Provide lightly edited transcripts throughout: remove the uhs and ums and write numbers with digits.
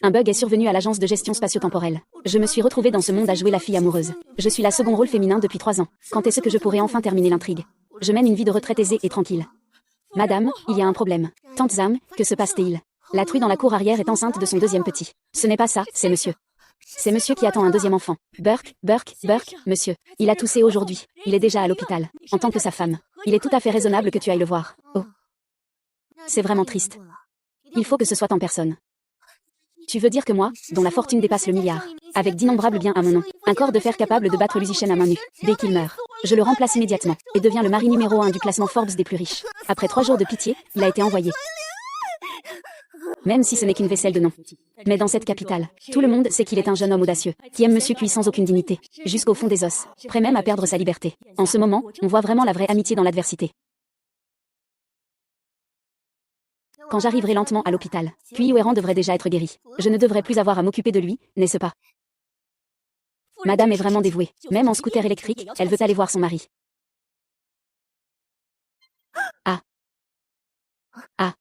Un bug est survenu à l'agence de gestion spatio-temporelle. Je me suis retrouvée dans ce monde à jouer la fille amoureuse. Je suis la second rôle féminin depuis 3 ans. Quand est-ce que je pourrai enfin terminer l'intrigue? Je mène une vie de retraite aisée et tranquille. Madame, il y a un problème. Tante Zam, que se passe-t-il? La truie dans la cour arrière est enceinte de son deuxième petit. Ce n'est pas ça, c'est monsieur. C'est monsieur qui attend un deuxième enfant. Burke, monsieur. Il a toussé aujourd'hui. Il est déjà à l'hôpital. En tant que sa femme. Il est tout à fait raisonnable que tu ailles le voir. Oh. C'est vraiment triste. Il faut que ce soit en personne. Tu veux dire que moi, dont la fortune dépasse le milliard, avec d'innombrables biens à mon nom, un corps de fer capable de battre l'Uzichen à main nue, dès qu'il meurt, je le remplace immédiatement, et deviens le mari numéro 1 du classement Forbes des plus riches. Après 3 jours de pitié, il a été envoyé. Même si ce n'est qu'une vaisselle de nom. Mais dans cette capitale, tout le monde sait qu'il est un jeune homme audacieux, qui aime Monsieur Cui sans aucune dignité, jusqu'au fond des os, prêt même à perdre sa liberté. En ce moment, on voit vraiment la vraie amitié dans l'adversité. Quand j'arriverai lentement à l'hôpital, Cui Weran devrait déjà être guéri. Je ne devrais plus avoir à m'occuper de lui, n'est-ce pas? Madame est vraiment dévouée. Même en scooter électrique, elle veut aller voir son mari. Ah. Ah.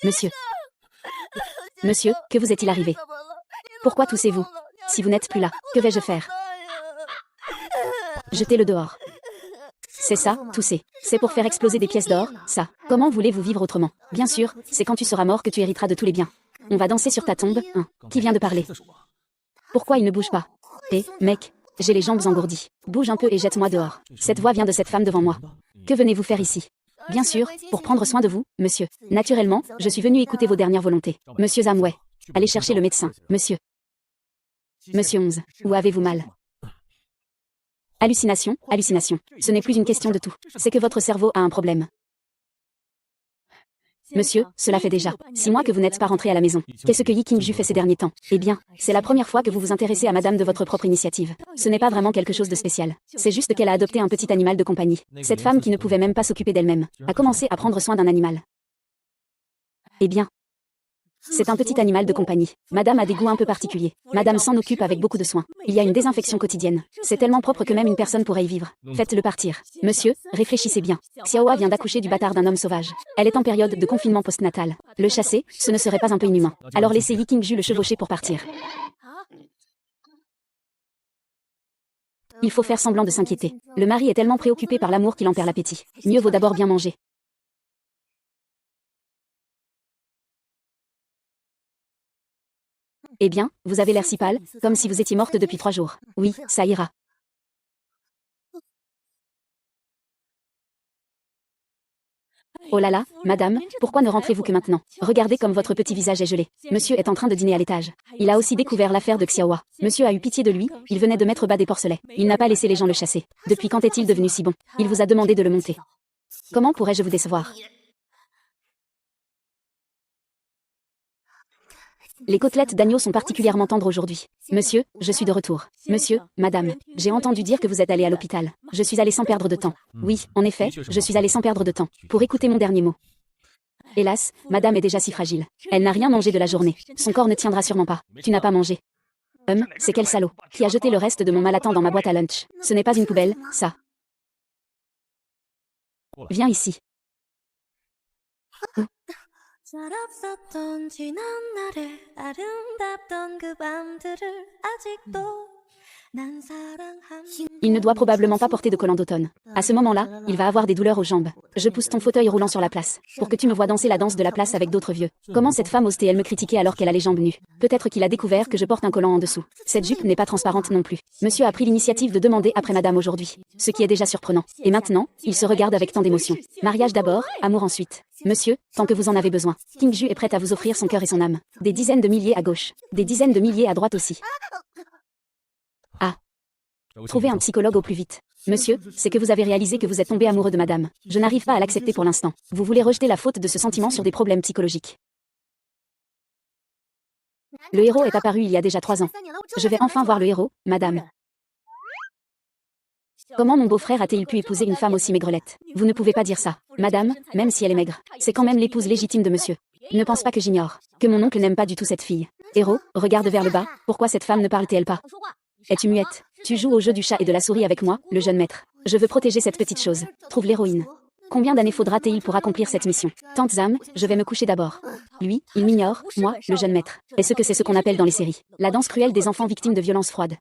Monsieur. Monsieur, que vous est-il arrivé? Pourquoi toussez-vous? Si vous n'êtes plus là, que vais-je faire? Jetez-le dehors. C'est ça, tousser. C'est pour faire exploser des pièces d'or, ça. Comment voulez-vous vivre autrement? Bien sûr, c'est quand tu seras mort que tu hériteras de tous les biens. On va danser sur ta tombe, hein. Qui vient de parler? Pourquoi il ne bouge pas? Eh, mec, j'ai les jambes engourdies. Bouge un peu et jette-moi dehors. Cette voix vient de cette femme devant moi. Que venez-vous faire ici? Bien sûr, pour prendre soin de vous, monsieur. Naturellement, je suis venu écouter vos dernières volontés. Monsieur Zamway. Allez chercher le médecin, monsieur. Monsieur 11, où avez-vous mal? Hallucination, hallucination. Ce n'est plus une question de tout. C'est que votre cerveau a un problème. Monsieur, cela fait déjà 6 mois que vous n'êtes pas rentré à la maison. Qu'est-ce que Yi King-ju fait ces derniers temps? Eh bien, c'est la première fois que vous vous intéressez à madame de votre propre initiative. Ce n'est pas vraiment quelque chose de spécial. C'est juste qu'elle a adopté un petit animal de compagnie. Cette femme qui ne pouvait même pas s'occuper d'elle-même a commencé à prendre soin d'un animal. Eh bien, c'est un petit animal de compagnie. Madame a des goûts un peu particuliers. Madame s'en occupe avec beaucoup de soin. Il y a une désinfection quotidienne. C'est tellement propre que même une personne pourrait y vivre. Faites-le partir. Monsieur, réfléchissez bien. Xiaoa vient d'accoucher du bâtard d'un homme sauvage. Elle est en période de confinement postnatal. Le chasser, ce ne serait pas un peu inhumain. Alors laissez Yi King-ju le chevaucher pour partir. Il faut faire semblant de s'inquiéter. Le mari est tellement préoccupé par l'amour qu'il en perd l'appétit. Mieux vaut d'abord bien manger. Eh bien, vous avez l'air si pâle, comme si vous étiez morte depuis 3 jours. Oui, ça ira. Oh là là, madame, pourquoi ne rentrez-vous que maintenant? Regardez comme votre petit visage est gelé. Monsieur est en train de dîner à l'étage. Il a aussi découvert l'affaire de Xiaowa. Monsieur a eu pitié de lui, il venait de mettre bas des porcelets. Il n'a pas laissé les gens le chasser. Depuis quand est-il devenu si bon? Il vous a demandé de le monter. Comment pourrais-je vous décevoir? Les côtelettes d'agneau sont particulièrement tendres aujourd'hui. Monsieur, je suis de retour. Monsieur, madame, j'ai entendu dire que vous êtes allé à l'hôpital. Je suis allé sans perdre de temps. Oui, en effet, je suis allé sans perdre de temps. Pour écouter mon dernier mot. Hélas, madame est déjà si fragile. Elle n'a rien mangé de la journée. Son corps ne tiendra sûrement pas. Tu n'as pas mangé. C'est quel salaud qui a jeté le reste de mon malatant dans ma boîte à lunch. Ce n'est pas une poubelle, ça. Viens ici. 철없었던 지난 날의 아름답던 그 밤들을 아직도 난 사랑한 Il ne doit probablement pas porter de collant d'automne. À ce moment-là, il va avoir des douleurs aux jambes. Je pousse ton fauteuil roulant sur la place, pour que tu me vois danser la danse de la place avec d'autres vieux. Comment cette femme ose-t-elle me critiquer alors qu'elle a les jambes nues? Peut-être qu'il a découvert que je porte un collant en dessous. Cette jupe n'est pas transparente non plus. Monsieur a pris l'initiative de demander après madame aujourd'hui, ce qui est déjà surprenant. Et maintenant, il se regarde avec tant d'émotion. Mariage d'abord, amour ensuite. Monsieur, tant que vous en avez besoin, King-ju est prête à vous offrir son cœur et son âme. Des dizaines de milliers à gauche, des dizaines de milliers à droite aussi. Ah. Trouvez un psychologue au plus vite. Monsieur, c'est que vous avez réalisé que vous êtes tombé amoureux de madame. Je n'arrive pas à l'accepter pour l'instant. Vous voulez rejeter la faute de ce sentiment sur des problèmes psychologiques. Le héros est apparu il y a déjà 3 ans. Je vais enfin voir le héros, madame. Comment mon beau-frère a-t-il pu épouser une femme aussi maigrelette? Vous ne pouvez pas dire ça. Madame, même si elle est maigre, c'est quand même l'épouse légitime de monsieur. Ne pense pas que j'ignore, que mon oncle n'aime pas du tout cette fille. Héros, regarde vers le bas, pourquoi cette femme ne parle-t-elle pas? Es-tu muette? Tu joues au jeu du chat et de la souris avec moi, le jeune maître. Je veux protéger cette petite chose. Trouve l'héroïne. Combien d'années faudra-t-il pour accomplir cette mission? Tante Zam, je vais me coucher d'abord. Lui, il m'ignore, moi, le jeune maître. Est-ce que c'est ce qu'on appelle dans les séries la danse cruelle des enfants victimes de violences froides?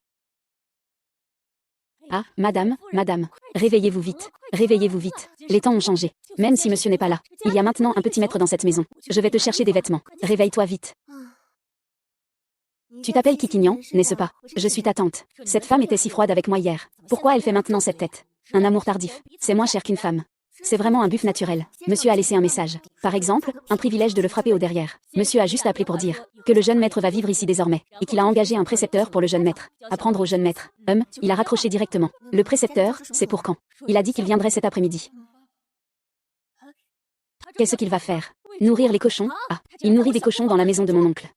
Ah, madame, madame. Réveillez-vous vite. Réveillez-vous vite. Les temps ont changé. Même si monsieur n'est pas là. Il y a maintenant un petit maître dans cette maison. Je vais te chercher des vêtements. Réveille-toi vite. Tu t'appelles Kikignan, n'est-ce pas? Je suis ta tante. Cette femme était si froide avec moi hier. Pourquoi elle fait maintenant cette tête? Un amour tardif. C'est moins cher qu'une femme. C'est vraiment un buff naturel. Monsieur a laissé un message. Par exemple, un privilège de le frapper au derrière. Monsieur a juste appelé pour dire que le jeune maître va vivre ici désormais, et qu'il a engagé un précepteur pour le jeune maître. Apprendre au jeune maître. Il a raccroché directement. Le précepteur, c'est pour quand? Il a dit qu'il viendrait cet après-midi. Qu'est-ce qu'il va faire? Nourrir les cochons? Ah, il nourrit des cochons dans la maison de mon oncle.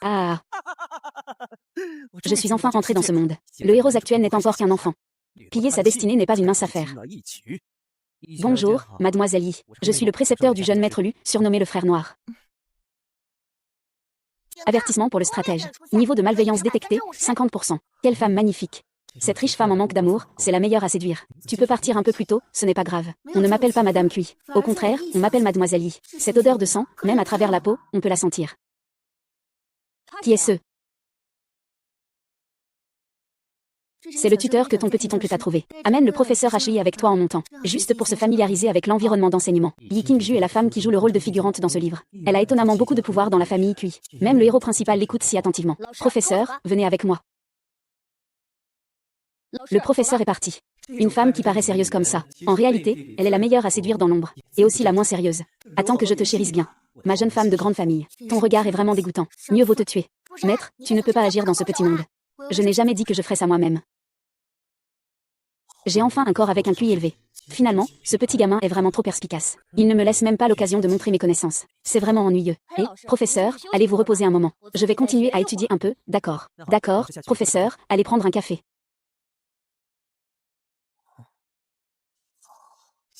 Ah, je suis enfin rentré dans ce monde. Le héros actuel n'est encore qu'un enfant. Piller sa destinée n'est pas une mince affaire. Bonjour, mademoiselle Yi. Je suis le précepteur du jeune maître Lu, surnommé le frère noir. Avertissement pour le stratège. Niveau de malveillance détecté, 50%. Quelle femme magnifique. Cette riche femme en manque d'amour, c'est la meilleure à séduire. Tu peux partir un peu plus tôt, ce n'est pas grave. On ne m'appelle pas Madame Cui. Au contraire, on m'appelle mademoiselle Yi. Cette odeur de sang, même à travers la peau, on peut la sentir. Qui est ce? C'est le tuteur que ton petit-oncle t'a trouvé. Amène le professeur HI avec toi en montant, juste pour se familiariser avec l'environnement d'enseignement. Yi Qingju est la femme qui joue le rôle de figurante dans ce livre. Elle a étonnamment beaucoup de pouvoir dans la famille Cui. Même le héros principal l'écoute si attentivement. Professeur, venez avec moi. Le professeur est parti. Une femme qui paraît sérieuse comme ça. En réalité, elle est la meilleure à séduire dans l'ombre. Et aussi la moins sérieuse. Attends que je te chérisse bien. Ma jeune femme de grande famille. Ton regard est vraiment dégoûtant. Mieux vaut te tuer. Maître, tu ne peux pas agir dans ce petit monde. Je n'ai jamais dit que je ferais ça moi-même. J'ai enfin un corps avec un QI élevé. Finalement, ce petit gamin est vraiment trop perspicace. Il ne me laisse même pas l'occasion de montrer mes connaissances. C'est vraiment ennuyeux. Et, professeur, allez vous reposer un moment. Je vais continuer à étudier un peu, d'accord. D'accord, professeur, allez prendre un café.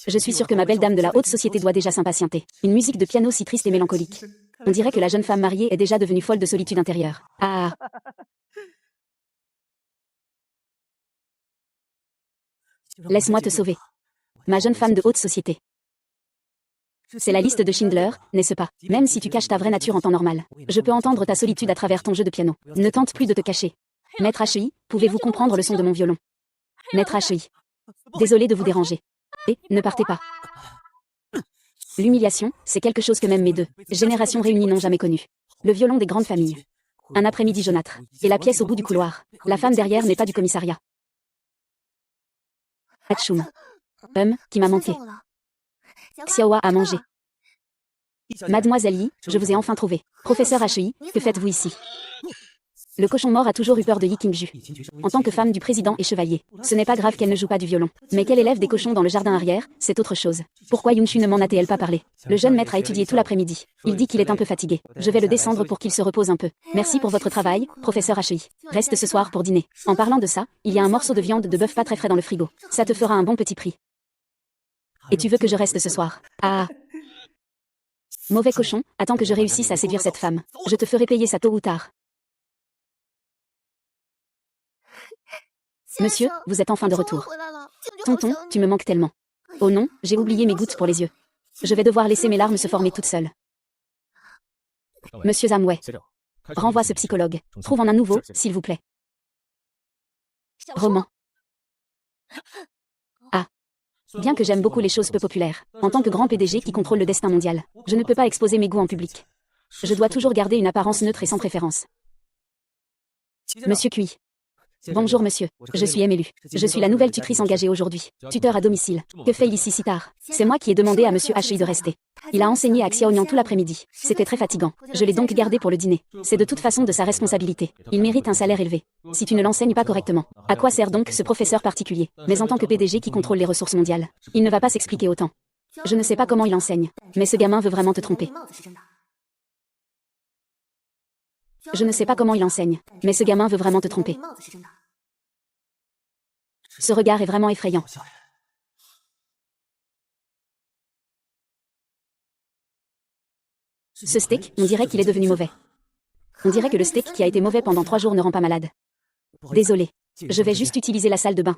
Je suis sûre que ma belle dame de la haute société doit déjà s'impatienter. Une musique de piano si triste et mélancolique. On dirait que la jeune femme mariée est déjà devenue folle de solitude intérieure. Ah. Laisse-moi te sauver. Ma jeune femme de haute société. C'est la liste de Schindler, n'est-ce pas? Même si tu caches ta vraie nature en temps normal. Je peux entendre ta solitude à travers ton jeu de piano. Ne tente plus de te cacher. Maître HI, pouvez-vous comprendre le son de mon violon? Maître HI. Désolé de vous déranger. Et, ne partez pas. L'humiliation, c'est quelque chose que même mes deux générations réunies n'ont jamais connu. Le violon des grandes familles. Un après-midi jaunâtre. Et la pièce au bout du couloir. La femme derrière n'est pas du commissariat. Hatchoum. Qui m'a manqué. Xiaoa a mangé. Mademoiselle Yi, je vous ai enfin trouvé. Professeur HI, que faites-vous ici? Le cochon mort a toujours eu peur de Yi Qingju. En tant que femme du président et chevalier, ce n'est pas grave qu'elle ne joue pas du violon. Mais qu'elle élève des cochons dans le jardin arrière, c'est autre chose. Pourquoi Yunshu ne m'en a-t-elle pas parlé? Le jeune maître a étudié tout l'après-midi. Il dit qu'il est un peu fatigué. Je vais le descendre pour qu'il se repose un peu. Merci pour votre travail, professeur HI. Reste ce soir pour dîner. En parlant de ça, il y a un morceau de viande de bœuf pas très frais dans le frigo. Ça te fera un bon petit prix. Et tu veux que je reste ce soir? Ah. Mauvais cochon, attends que je réussisse à séduire cette femme. Je te ferai payer ça tôt ou tard. Monsieur, vous êtes enfin de retour. Tonton, tu me manques tellement. Oh non, j'ai oublié mes gouttes pour les yeux. Je vais devoir laisser mes larmes se former toutes seules. Monsieur Zamway. Renvoie ce psychologue. Trouve en un nouveau, s'il vous plaît. Roman. Ah. Bien que j'aime beaucoup les choses peu populaires, en tant que grand PDG qui contrôle le destin mondial, je ne peux pas exposer mes goûts en public. Je dois toujours garder une apparence neutre et sans préférence. Monsieur Cui. Bonjour monsieur, je suis Emelu. Je suis la nouvelle tutrice engagée aujourd'hui. Tuteur à domicile. Que fait ici si tard? C'est moi qui ai demandé à monsieur HI de rester. Il a enseigné à Xiaonian tout l'après-midi. C'était très fatigant. Je l'ai donc gardé pour le dîner. C'est de toute façon de sa responsabilité. Il mérite un salaire élevé. Si tu ne l'enseignes pas correctement, à quoi sert donc ce professeur particulier? Mais en tant que PDG qui contrôle les ressources mondiales, il ne va pas s'expliquer autant. Je ne sais pas comment il enseigne, mais ce gamin veut vraiment te tromper. Je ne sais pas comment il enseigne, mais ce gamin veut vraiment te tromper. Ce regard est vraiment effrayant. Ce steak, on dirait qu'il est devenu mauvais. On dirait que le steak qui a été mauvais pendant 3 jours ne rend pas malade. Désolé. Je vais juste utiliser la salle de bain.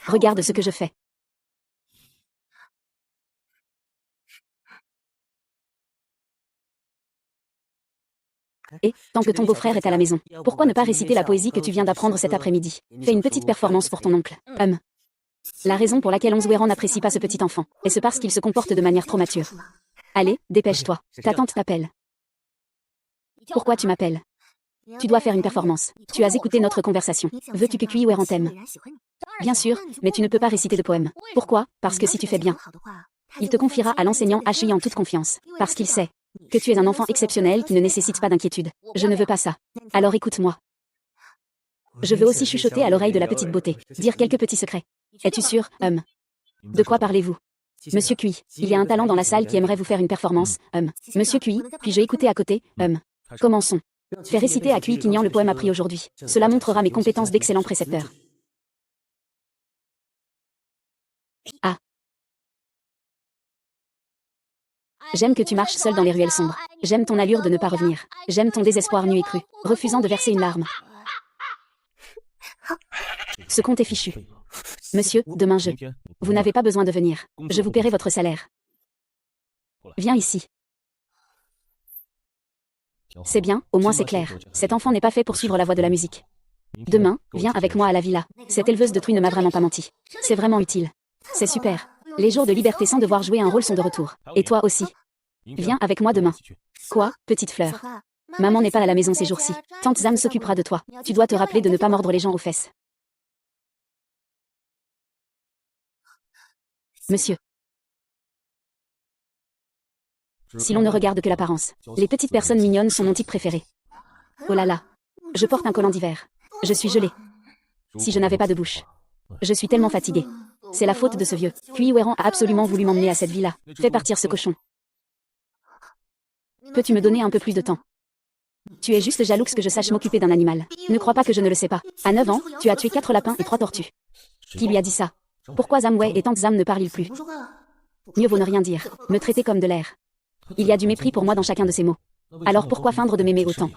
Regarde ce que je fais. Et, tant que ton beau-frère est à la maison, pourquoi ne pas réciter la poésie que tu viens d'apprendre cet après-midi? Fais une petite performance pour ton oncle. La raison pour laquelle Onzweran n'apprécie pas ce petit enfant, est parce qu'il se comporte de manière trop mature. Allez, dépêche-toi. Ta tante t'appelle. Pourquoi tu m'appelles? Tu dois faire une performance. Tu as écouté notre conversation. Veux-tu que Kui-Weran t'aime? Bien sûr, mais tu ne peux pas réciter de poème. Pourquoi? Parce que si tu fais bien, il te confiera à l'enseignant Hui en toute confiance. Parce qu'il sait que tu es un enfant exceptionnel qui ne nécessite pas d'inquiétude. Je ne veux pas ça. Alors écoute-moi. Je veux aussi chuchoter à l'oreille de la petite beauté. Dire quelques petits secrets. Es-tu sûr, De quoi parlez-vous? Monsieur Kui, il y a un talent dans la salle qui aimerait vous faire une performance, Monsieur Kui, puis-je écouter à côté, Commençons. Fais réciter à Kui Kinyan le poème appris aujourd'hui. Cela montrera mes compétences d'excellent précepteur. Ah. J'aime que tu marches seul dans les ruelles sombres. J'aime ton allure de ne pas revenir. J'aime ton désespoir nu et cru, refusant de verser une larme. Ce compte est fichu. Monsieur, demain vous n'avez pas besoin de venir. Je vous paierai votre salaire. Viens ici. C'est bien, au moins c'est clair. Cet enfant n'est pas fait pour suivre la voie de la musique. Demain, viens avec moi à la villa. Cette éleveuse de truie ne m'a vraiment pas menti. C'est vraiment utile. C'est super. Les jours de liberté sans devoir jouer un rôle sont de retour. Et toi aussi. Viens avec moi demain. Quoi, petite fleur? Maman n'est pas à la maison ces jours-ci. Tante Zam s'occupera de toi. Tu dois te rappeler de ne pas mordre les gens aux fesses. Monsieur. Si l'on ne regarde que l'apparence, les petites personnes mignonnes sont mon type préféré. Oh là là. Je porte un collant d'hiver. Je suis gelée. Si je n'avais pas de bouche. Je suis tellement fatiguée. C'est la faute de ce vieux. Kui-Weran a absolument voulu m'emmener à cette villa. Fais partir ce cochon. Peux-tu me donner un peu plus de temps? Tu es juste jaloux que je sache m'occuper d'un animal. Ne crois pas que je ne le sais pas. À 9 ans, tu as tué 4 lapins et 3 tortues. Qui lui a dit ça? Pourquoi Zamwei et Tante Zam ne parlent plus? Mieux vaut ne rien dire. Me traiter comme de l'air. Il y a du mépris pour moi dans chacun de ces mots. Alors pourquoi feindre de m'aimer autant?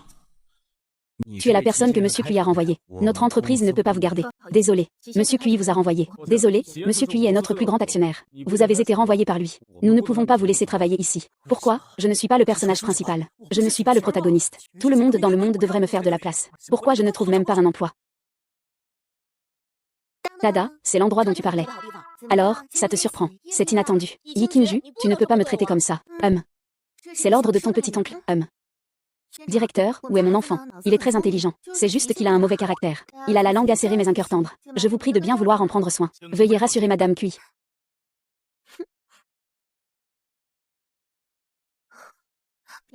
Tu es la personne que Monsieur Kui a renvoyée. Notre entreprise ne peut pas vous garder. Désolé. Monsieur Kui vous a renvoyé. Désolé, Monsieur Kui est notre plus grand actionnaire. Vous avez été renvoyé par lui. Nous ne pouvons pas vous laisser travailler ici. Pourquoi? Je ne suis pas le personnage principal. Je ne suis pas le protagoniste. Tout le monde dans le monde devrait me faire de la place. Pourquoi je ne trouve même pas un emploi? Tada, c'est l'endroit dont tu parlais. Alors, ça te surprend. C'est inattendu. Yi Kinju, tu ne peux pas me traiter comme ça. C'est l'ordre de ton petit-oncle, Directeur, où est mon enfant? Il est très intelligent. C'est juste qu'il a un mauvais caractère. Il a la langue acérée mais un cœur tendre. Je vous prie de bien vouloir en prendre soin. Veuillez rassurer Madame Kui.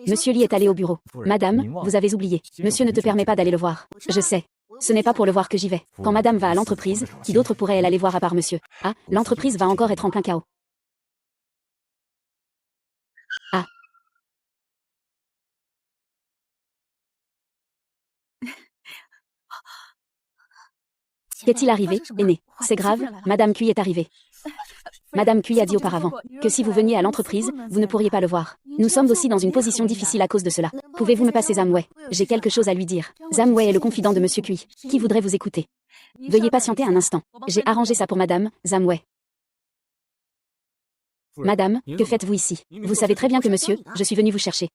Monsieur Lee est allé au bureau. Madame, vous avez oublié. Monsieur ne te permet pas d'aller le voir. Je sais. Ce n'est pas pour le voir que j'y vais. Quand Madame va à l'entreprise, qui d'autre pourrait-elle aller voir à part Monsieur? Ah, l'entreprise va encore être en plein chaos. Ah. Qu'est-il arrivé, aîné? C'est grave, Madame Kui est arrivée. Madame Kui a dit auparavant que si vous veniez à l'entreprise, vous ne pourriez pas le voir. Nous sommes aussi dans une position difficile à cause de cela. Pouvez-vous me passer Zamwei? J'ai quelque chose à lui dire. Zamwei est le confident de Monsieur Kui, qui voudrait vous écouter. Veuillez patienter un instant. J'ai arrangé ça pour Madame Zamwei. Madame, que faites-vous ici? Vous savez très bien que monsieur, je suis venu vous chercher.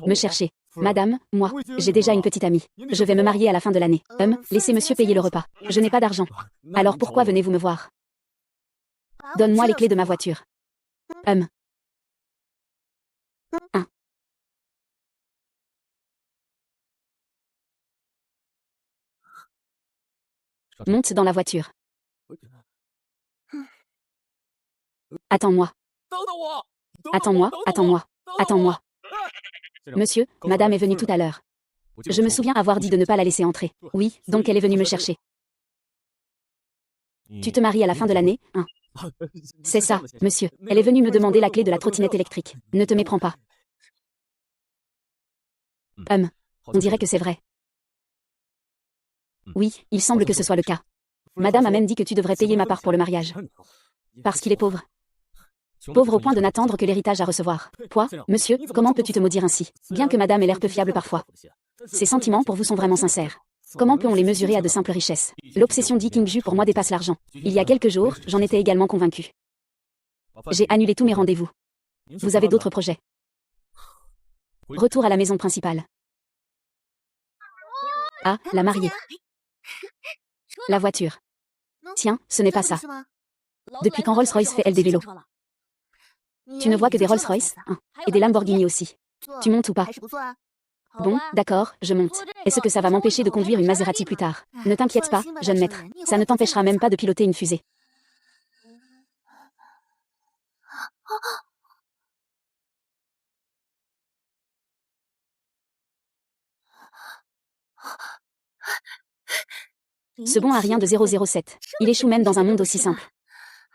Me chercher. Madame, moi, j'ai déjà une petite amie. Je vais me marier à la fin de l'année. Laissez monsieur payer le repas. Je n'ai pas d'argent. Alors pourquoi venez-vous me voir? Donne-moi les clés de ma voiture. 1. Monte dans la voiture. Attends-moi. Attends-moi, attends-moi, attends-moi. Monsieur, madame est venue tout à l'heure. Je me souviens avoir dit de ne pas la laisser entrer. Oui, donc elle est venue me chercher. Tu te maries à la fin de l'année, hein? C'est ça, monsieur. Elle est venue me demander la clé de la trottinette électrique. Ne te méprends pas. On dirait que c'est vrai. Oui, il semble que ce soit le cas. Madame a même dit que tu devrais payer ma part pour le mariage. Parce qu'il est pauvre. Pauvre au point de n'attendre que l'héritage à recevoir. Toi, monsieur, comment peux-tu te maudire ainsi? Bien que madame ait l'air peu fiable parfois. Ses sentiments pour vous sont vraiment sincères. Comment peut-on les mesurer à de simples richesses? L'obsession d'Yi Qingju pour moi dépasse l'argent. Il y a quelques jours, j'en étais également convaincu. J'ai annulé tous mes rendez-vous. Vous avez d'autres projets? Retour à la maison principale. Ah, la mariée. La voiture. Tiens, ce n'est pas ça. Depuis quand Rolls-Royce fait elle des vélos? Tu ne vois que des Rolls-Royce, hein, et des Lamborghini aussi. Tu montes ou pas? Bon, d'accord, je monte. Est-ce que ça va m'empêcher de conduire une Maserati plus tard? Ne t'inquiète pas, jeune maître. Ça ne t'empêchera même pas de piloter une fusée. Ce bon a rien de 007. Il échoue même dans un monde aussi simple.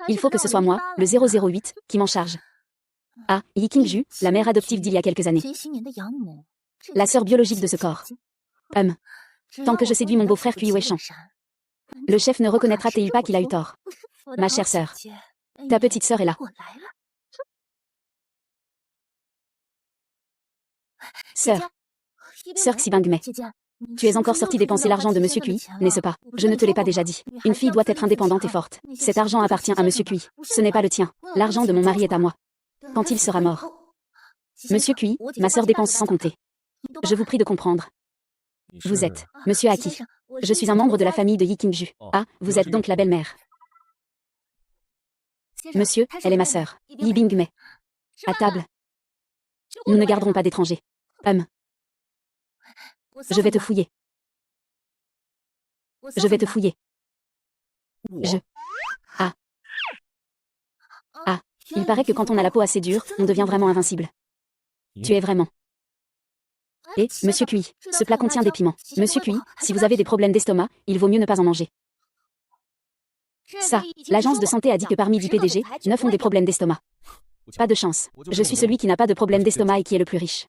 Il faut que ce soit moi, le 008, qui m'en charge. Ah, Yi Qingju, la mère adoptive d'il y a quelques années. La sœur biologique de ce corps. Tant que je séduis mon beau-frère Kui Weishan. Le chef ne reconnaîtra-t-il pas qu'il a eu tort? Ma chère sœur. Ta petite sœur est là. Sœur. Sœur Xibingmei. Tu es encore sortie dépenser l'argent de Monsieur Kui, n'est-ce pas? Je ne te l'ai pas déjà dit. Une fille doit être indépendante et forte. Cet argent appartient à Monsieur Kui. Ce n'est pas le tien. L'argent de mon mari est à moi. Quand il sera mort. Monsieur Kui, ma sœur dépense sans compter. Je vous prie de comprendre. Vous êtes Monsieur Aki. Je suis un membre de la famille de Yi Qingju. Ah, vous êtes donc la belle-mère. Monsieur, elle est ma sœur. Yi Bingmei. À table. Nous ne garderons pas d'étrangers. Je vais te fouiller. Je vais te fouiller. Ah. Il paraît que quand on a la peau assez dure, on devient vraiment invincible. Tu es vraiment. Et, Monsieur Kui, ce plat contient des piments. Monsieur Kui, si vous avez des problèmes d'estomac, il vaut mieux ne pas en manger. Ça, l'agence de santé a dit que parmi 10 PDG, 9 ont des problèmes d'estomac. Pas de chance. Je suis celui qui n'a pas de problème d'estomac et qui est le plus riche.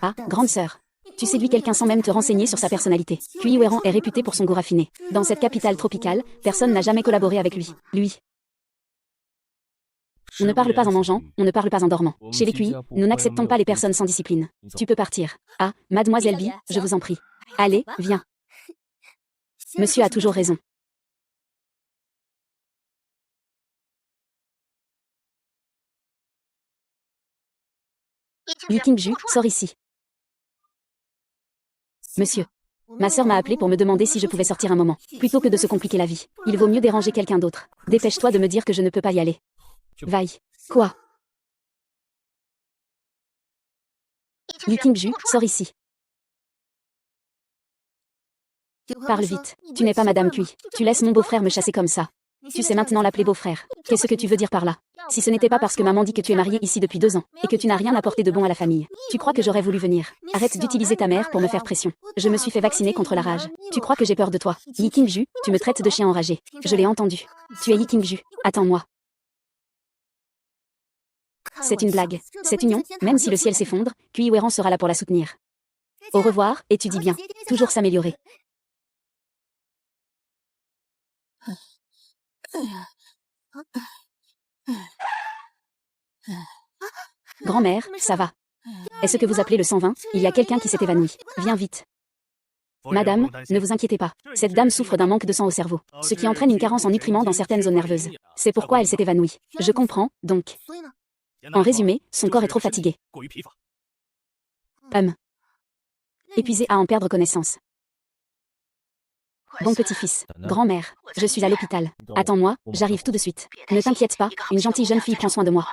Ah, grande sœur. Tu séduis quelqu'un sans même te renseigner sur sa personnalité. Kui Weran est réputé pour son goût raffiné. Dans cette capitale tropicale, personne n'a jamais collaboré avec lui. On ne parle pas en mangeant, on ne parle pas en dormant. Chez les Kui, nous n'acceptons pas les personnes sans discipline. Tu peux partir. Ah, mademoiselle Bi, je vous en prie. Allez, viens. Monsieur a toujours raison. Yi Qingju, sors ici. Monsieur. Ma sœur m'a appelé pour me demander si je pouvais sortir un moment. Plutôt que de se compliquer la vie. Il vaut mieux déranger quelqu'un d'autre. Dépêche-toi de me dire que je ne peux pas y aller. Vaille. Quoi? Yi Qingju, sors ici. Parle vite. Tu n'es pas Madame Kui. Tu laisses mon beau-frère me chasser comme ça. Tu sais maintenant l'appeler beau-frère. Qu'est-ce que tu veux dire par là? Si ce n'était pas parce que maman dit que tu es mariée ici depuis 2 ans, et que tu n'as rien apporté de bon à la famille, tu crois que j'aurais voulu venir? Arrête d'utiliser ta mère pour me faire pression. Je me suis fait vacciner contre la rage. Tu crois que j'ai peur de toi? Yi Qingju, tu me traites de chien enragé. Je l'ai entendu. Tu es Yi Qingju. Attends-moi. C'est une blague. Cette union, même si le ciel s'effondre, Kui Weran sera là pour la soutenir. Au revoir, étudie bien. Toujours s'améliorer. Grand-mère, ça va. Est-ce que vous appelez le 120? Il y a quelqu'un qui s'est évanoui. Viens vite. Madame, ne vous inquiétez pas. Cette dame souffre d'un manque de sang au cerveau, ce qui entraîne une carence en nutriments dans certaines zones nerveuses. C'est pourquoi elle s'est évanouie. Je comprends, donc. En résumé, son corps est trop fatigué. Épuisé à en perdre connaissance. Bon petit-fils. Grand-mère, je suis à l'hôpital. Attends-moi, j'arrive tout de suite. Ne t'inquiète pas, une gentille jeune fille prend soin de moi.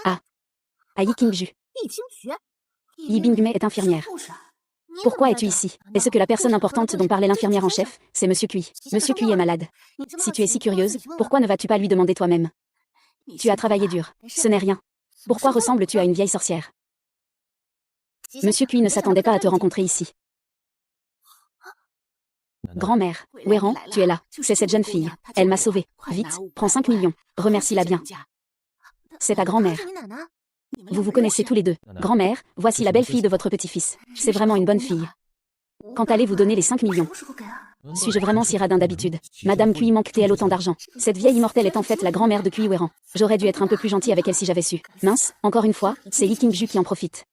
Ah. À Yi Qingju. Yi Bingmei est infirmière. Pourquoi es-tu ici? Est-ce que la personne importante dont parlait l'infirmière en chef, c'est Monsieur Kui? Monsieur Kui est malade. Si tu es si curieuse, pourquoi ne vas-tu pas lui demander toi-même? Tu as travaillé dur. Ce n'est rien. Pourquoi ressembles-tu à une vieille sorcière? Monsieur Kui ne s'attendait pas à te rencontrer ici. Grand-mère, Weran, tu es là. C'est cette jeune fille. Elle m'a sauvée. Vite, prends 5 millions. Remercie-la bien. C'est ta grand-mère. Vous vous connaissez tous les deux. Grand-mère, voici la belle-fille de votre petit-fils. C'est vraiment une bonne fille. Quand allez-vous donner les 5 millions? Suis-je vraiment si radin d'habitude? Madame Cui manque-t-elle autant d'argent? Cette vieille immortelle est en fait la grand-mère de Cui Weran. J'aurais dû être un peu plus gentil avec elle si j'avais su. Mince, encore une fois, c'est Yi King-ju qui en profite.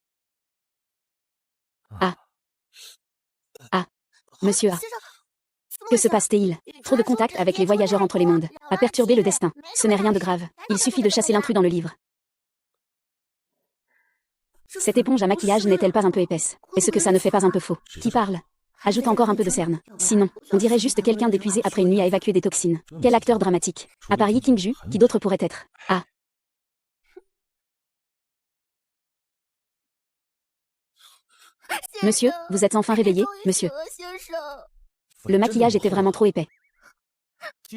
Ah. Ah. Monsieur A. Que se passe-t-il? Trop de contact avec les voyageurs entre les mondes. A perturbé le destin. Ce n'est rien de grave. Il suffit de chasser l'intrus dans le livre. Cette éponge à maquillage n'est-elle pas un peu épaisse? Est-ce que ça ne fait pas un peu faux? Qui parle? Ajoute encore un peu de cerne. Sinon, on dirait juste quelqu'un d'épuisé après une nuit à évacuer des toxines. Quel acteur dramatique. À part Yi King-ju, qui d'autre pourrait être? Ah. Monsieur, vous êtes enfin réveillé, monsieur. Le maquillage était vraiment trop épais.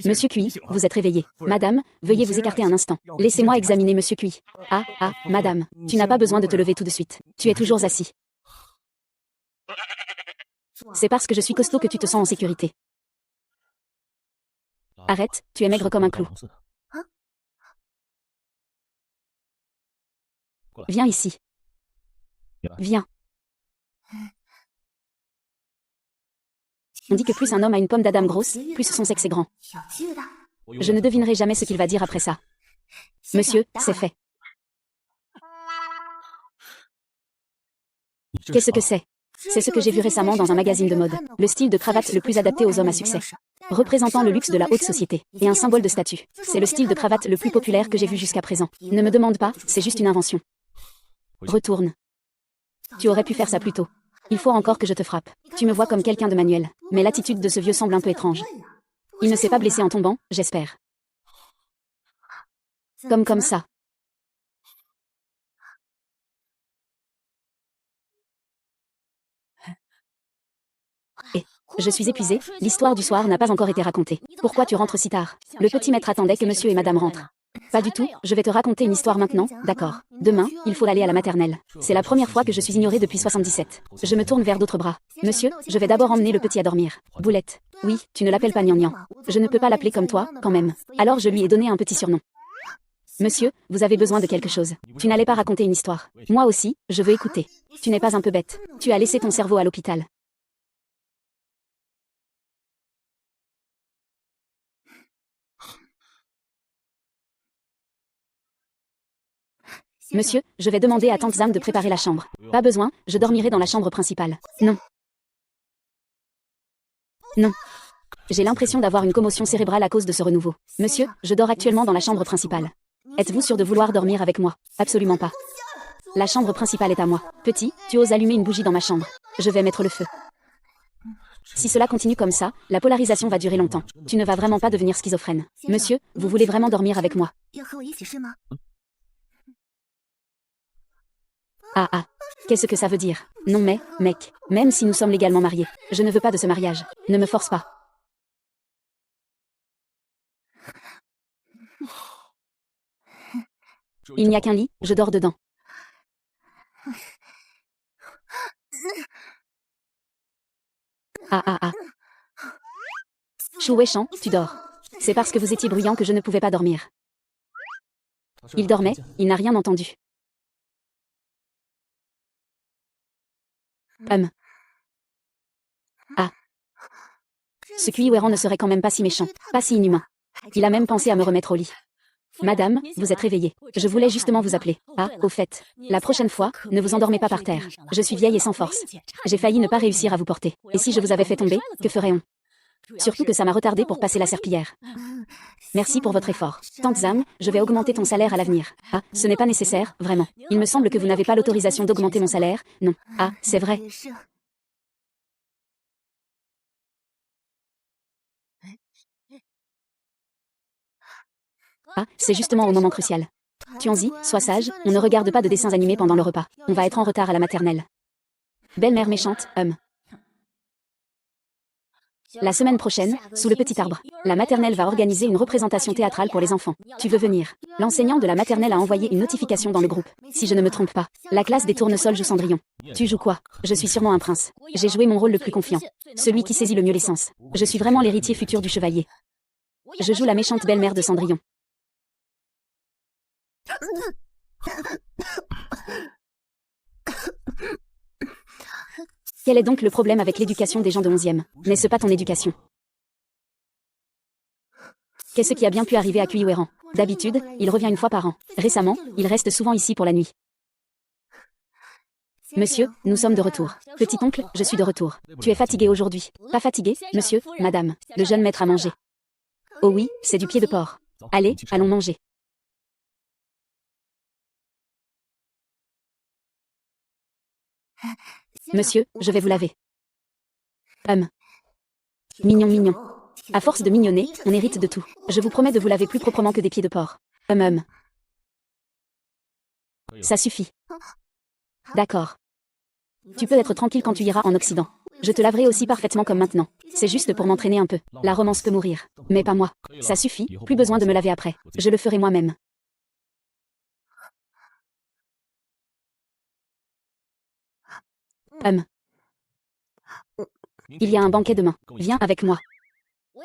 Monsieur Cui, vous êtes réveillé. Madame, veuillez vous écarter un instant. Laissez-moi examiner Monsieur Cui. Ah, madame, tu n'as pas besoin de te lever tout de suite. Tu es toujours assis. C'est parce que je suis costaud que tu te sens en sécurité. Arrête, tu es maigre comme un clou. Viens ici. Viens. On dit que plus un homme a une pomme d'Adam grosse, plus son sexe est grand. Je ne devinerai jamais ce qu'il va dire après ça. Monsieur, c'est fait. Qu'est-ce que c'est? C'est ce que j'ai vu récemment dans un magazine de mode. Le style de cravate le plus adapté aux hommes à succès. Représentant le luxe de la haute société. Et un symbole de statut. C'est le style de cravate le plus populaire que j'ai vu jusqu'à présent. Ne me demande pas, c'est juste une invention. Retourne. Tu aurais pu faire ça plus tôt. Il faut encore que je te frappe. Tu me vois comme quelqu'un de manuel. Mais l'attitude de ce vieux semble un peu étrange. Il ne s'est pas blessé en tombant, j'espère. Comme ça. Et je suis épuisée, l'histoire du soir n'a pas encore été racontée. Pourquoi tu rentres si tard? Le petit maître attendait que monsieur et madame rentrent. Pas du tout, je vais te raconter une histoire maintenant, d'accord. Demain, il faut aller à la maternelle. C'est la première fois que je suis ignorée depuis 77. Je me tourne vers d'autres bras. Monsieur, je vais d'abord emmener le petit à dormir. Boulette. Oui, tu ne l'appelles pas Gnangnan. Je ne peux pas l'appeler comme toi, quand même. Alors je lui ai donné un petit surnom. Monsieur, vous avez besoin de quelque chose. Tu n'allais pas raconter une histoire. Moi aussi, je veux écouter. Tu n'es pas un peu bête. Tu as laissé ton cerveau à l'hôpital. Monsieur, je vais demander à tante Zam de préparer la chambre. Pas besoin, je dormirai dans la chambre principale. Non. Non. J'ai l'impression d'avoir une commotion cérébrale à cause de ce renouveau. Monsieur, je dors actuellement dans la chambre principale. Êtes-vous sûr de vouloir dormir avec moi? Absolument pas. La chambre principale est à moi. Petit, tu oses allumer une bougie dans ma chambre. Je vais mettre le feu. Si cela continue comme ça, la polarisation va durer longtemps. Tu ne vas vraiment pas devenir schizophrène. Monsieur, vous voulez vraiment dormir avec moi? Ah. Qu'est-ce que ça veut dire? Non mais, mec, même si nous sommes légalement mariés, je ne veux pas de ce mariage. Ne me force pas. Il n'y a qu'un lit, je dors dedans. Ah. Chou Weishan, tu dors. C'est parce que vous étiez bruyant que je ne pouvais pas dormir. Il dormait, il n'a rien entendu. Ah. Ce Cui Weran ne serait quand même pas si méchant, pas si inhumain. Il a même pensé à me remettre au lit. Madame, vous êtes réveillée. Je voulais justement vous appeler. Ah, au fait, la prochaine fois, ne vous endormez pas par terre. Je suis vieille et sans force. J'ai failli ne pas réussir à vous porter. Et si je vous avais fait tomber, que ferait-on? Surtout que ça m'a retardé pour passer la serpillière. Merci pour votre effort. Tante Zam, je vais augmenter ton salaire à l'avenir. Ah, ce n'est pas nécessaire, vraiment. Il me semble que vous n'avez pas l'autorisation d'augmenter mon salaire, non. Ah, c'est vrai. Ah, c'est justement au moment crucial. Tuanzi, sois sage, on ne regarde pas de dessins animés pendant le repas. On va être en retard à la maternelle. Belle-mère méchante, La semaine prochaine, sous le petit arbre, la maternelle va organiser une représentation théâtrale pour les enfants. Tu veux venir? L'enseignant de la maternelle a envoyé une notification dans le groupe. Si je ne me trompe pas, la classe des tournesols joue Cendrillon. Tu joues quoi? Je suis sûrement un prince. J'ai joué mon rôle le plus confiant. Celui qui saisit le mieux l'essence. Je suis vraiment l'héritier futur du chevalier. Je joue la méchante belle-mère de Cendrillon. Quel est donc le problème avec l'éducation des gens de 11e? N'est-ce pas ton éducation? Qu'est-ce qui a bien pu arriver à Kuiweran? D'habitude, il revient une fois par an. Récemment, il reste souvent ici pour la nuit. Monsieur, nous sommes de retour. Petit-oncle, je suis de retour. Tu es fatigué aujourd'hui? Pas fatigué, monsieur, madame. Le jeune maître a mangé. Oh oui, c'est du pied de porc. Allez, allons manger. Monsieur, je vais vous laver. Mignon, mignon. À force de mignonner, on hérite de tout. Je vous promets de vous laver plus proprement que des pieds de porc. Ça suffit. D'accord. Tu peux être tranquille quand tu iras en Occident. Je te laverai aussi parfaitement comme maintenant. C'est juste pour m'entraîner un peu. La romance peut mourir. Mais pas moi. Ça suffit, plus besoin de me laver après. Je le ferai moi-même. Il y a un banquet demain. Viens avec moi.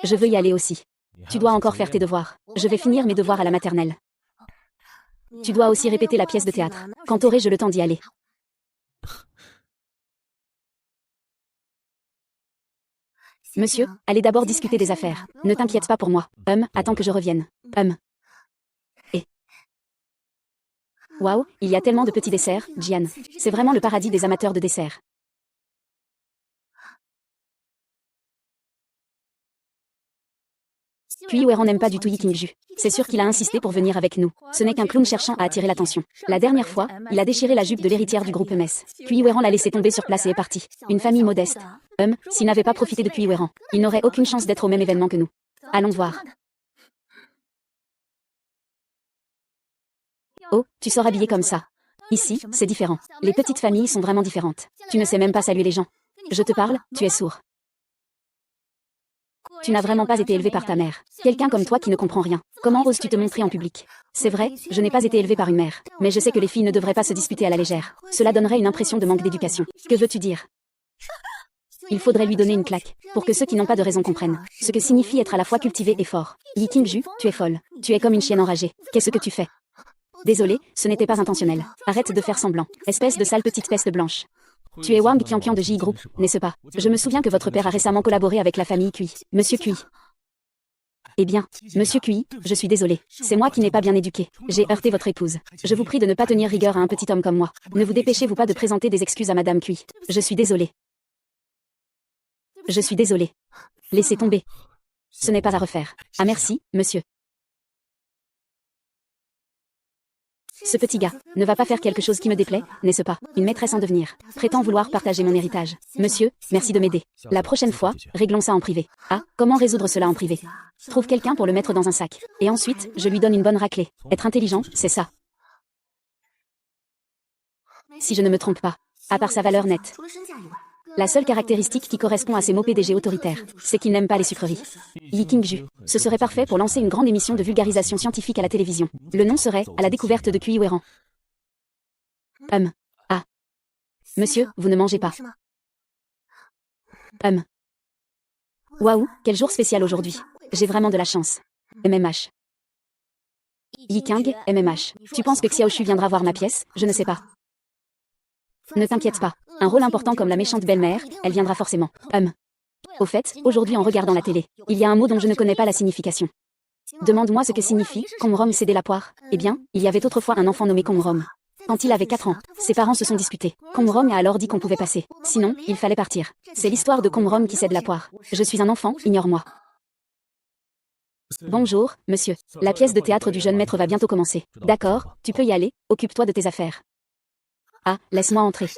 Je veux y aller aussi. Tu dois encore faire tes devoirs. Je vais finir mes devoirs à la maternelle. Tu dois aussi répéter la pièce de théâtre. Quand aurai-je le temps d'y aller? Monsieur, allez d'abord discuter des affaires. Ne t'inquiète pas pour moi. Attends que je revienne. Waouh, il y a tellement de petits desserts, Jian. C'est vraiment le paradis des amateurs de desserts. Kuiweran n'aime pas du tout Yi Qingju. C'est sûr qu'il a insisté pour venir avec nous. Ce n'est qu'un clown cherchant à attirer l'attention. La dernière fois, il a déchiré la jupe de l'héritière du groupe MS. Kuiweran l'a laissé tomber sur place et est parti. Une famille modeste. S'il n'avait pas profité de Kuiweran, il n'aurait aucune chance d'être au même événement que nous. Allons voir. Oh, tu sors habillé comme ça. Ici, c'est différent. Les petites familles sont vraiment différentes. Tu ne sais même pas saluer les gens. Je te parle, tu es sourd. Tu n'as vraiment pas été élevé par ta mère. Quelqu'un comme toi qui ne comprend rien. Comment oses-tu te montrer en public? C'est vrai, je n'ai pas été élevé par une mère. Mais je sais que les filles ne devraient pas se disputer à la légère. Cela donnerait une impression de manque d'éducation. Que veux-tu dire? Il faudrait lui donner une claque, pour que ceux qui n'ont pas de raison comprennent. Ce que signifie être à la fois cultivé et fort. Yi Qingju, tu es folle. Tu es comme une chienne enragée. Qu'est-ce que tu fais? Désolé, ce n'était pas intentionnel. Arrête de faire semblant. Espèce de sale petite peste blanche. Tu es Wang Qianqian de J Group, n'est-ce pas? Je me souviens que votre père a récemment collaboré avec la famille Cui. Monsieur Cui. Eh bien, Monsieur Cui, je suis désolé. C'est moi qui n'ai pas bien éduqué. J'ai heurté votre épouse. Je vous prie de ne pas tenir rigueur à un petit homme comme moi. Ne vous dépêchez-vous pas de présenter des excuses à Madame Cui. Je suis désolé. Je suis désolé. Laissez tomber. Ce n'est pas à refaire. Ah merci, monsieur. Ce petit gars ne va pas faire quelque chose qui me déplaît, n'est-ce pas? Une maîtresse en devenir. Prétend vouloir partager mon héritage. Monsieur, merci de m'aider. La prochaine fois, réglons ça en privé. Ah, comment résoudre cela en privé? Trouve quelqu'un pour le mettre dans un sac. Et ensuite, je lui donne une bonne raclée. Être intelligent, c'est ça. Si je ne me trompe pas. À part sa valeur nette. La seule caractéristique qui correspond à ces mots PDG autoritaires, c'est qu'il n'aime pas les sucreries. Yi Qingju. Ce serait parfait pour lancer une grande émission de vulgarisation scientifique à la télévision. Le nom serait « À la découverte de Kuiweran ». Ah. Monsieur, vous ne mangez pas. Waouh, quel jour spécial aujourd'hui. J'ai vraiment de la chance. MMH. Yi Qing, MMH. Tu penses que Xiaoshu viendra voir ma pièce? Je ne sais pas. Ne t'inquiète pas. Un rôle important comme la méchante belle-mère, elle viendra forcément. Au fait, aujourd'hui en regardant la télé, il y a un mot dont je ne connais pas la signification. Demande-moi ce que signifie « Kongrom céder la poire ». Eh bien, il y avait autrefois un enfant nommé Kongrom. Quand il avait 4 ans, ses parents se sont disputés. Kongrom a alors dit qu'on pouvait passer. Sinon, il fallait partir. C'est l'histoire de Kongrom qui cède la poire. Je suis un enfant, ignore-moi. Bonjour, monsieur. La pièce de théâtre du jeune maître va bientôt commencer. D'accord, tu peux y aller, occupe-toi de tes affaires. Ah, laisse-moi entrer.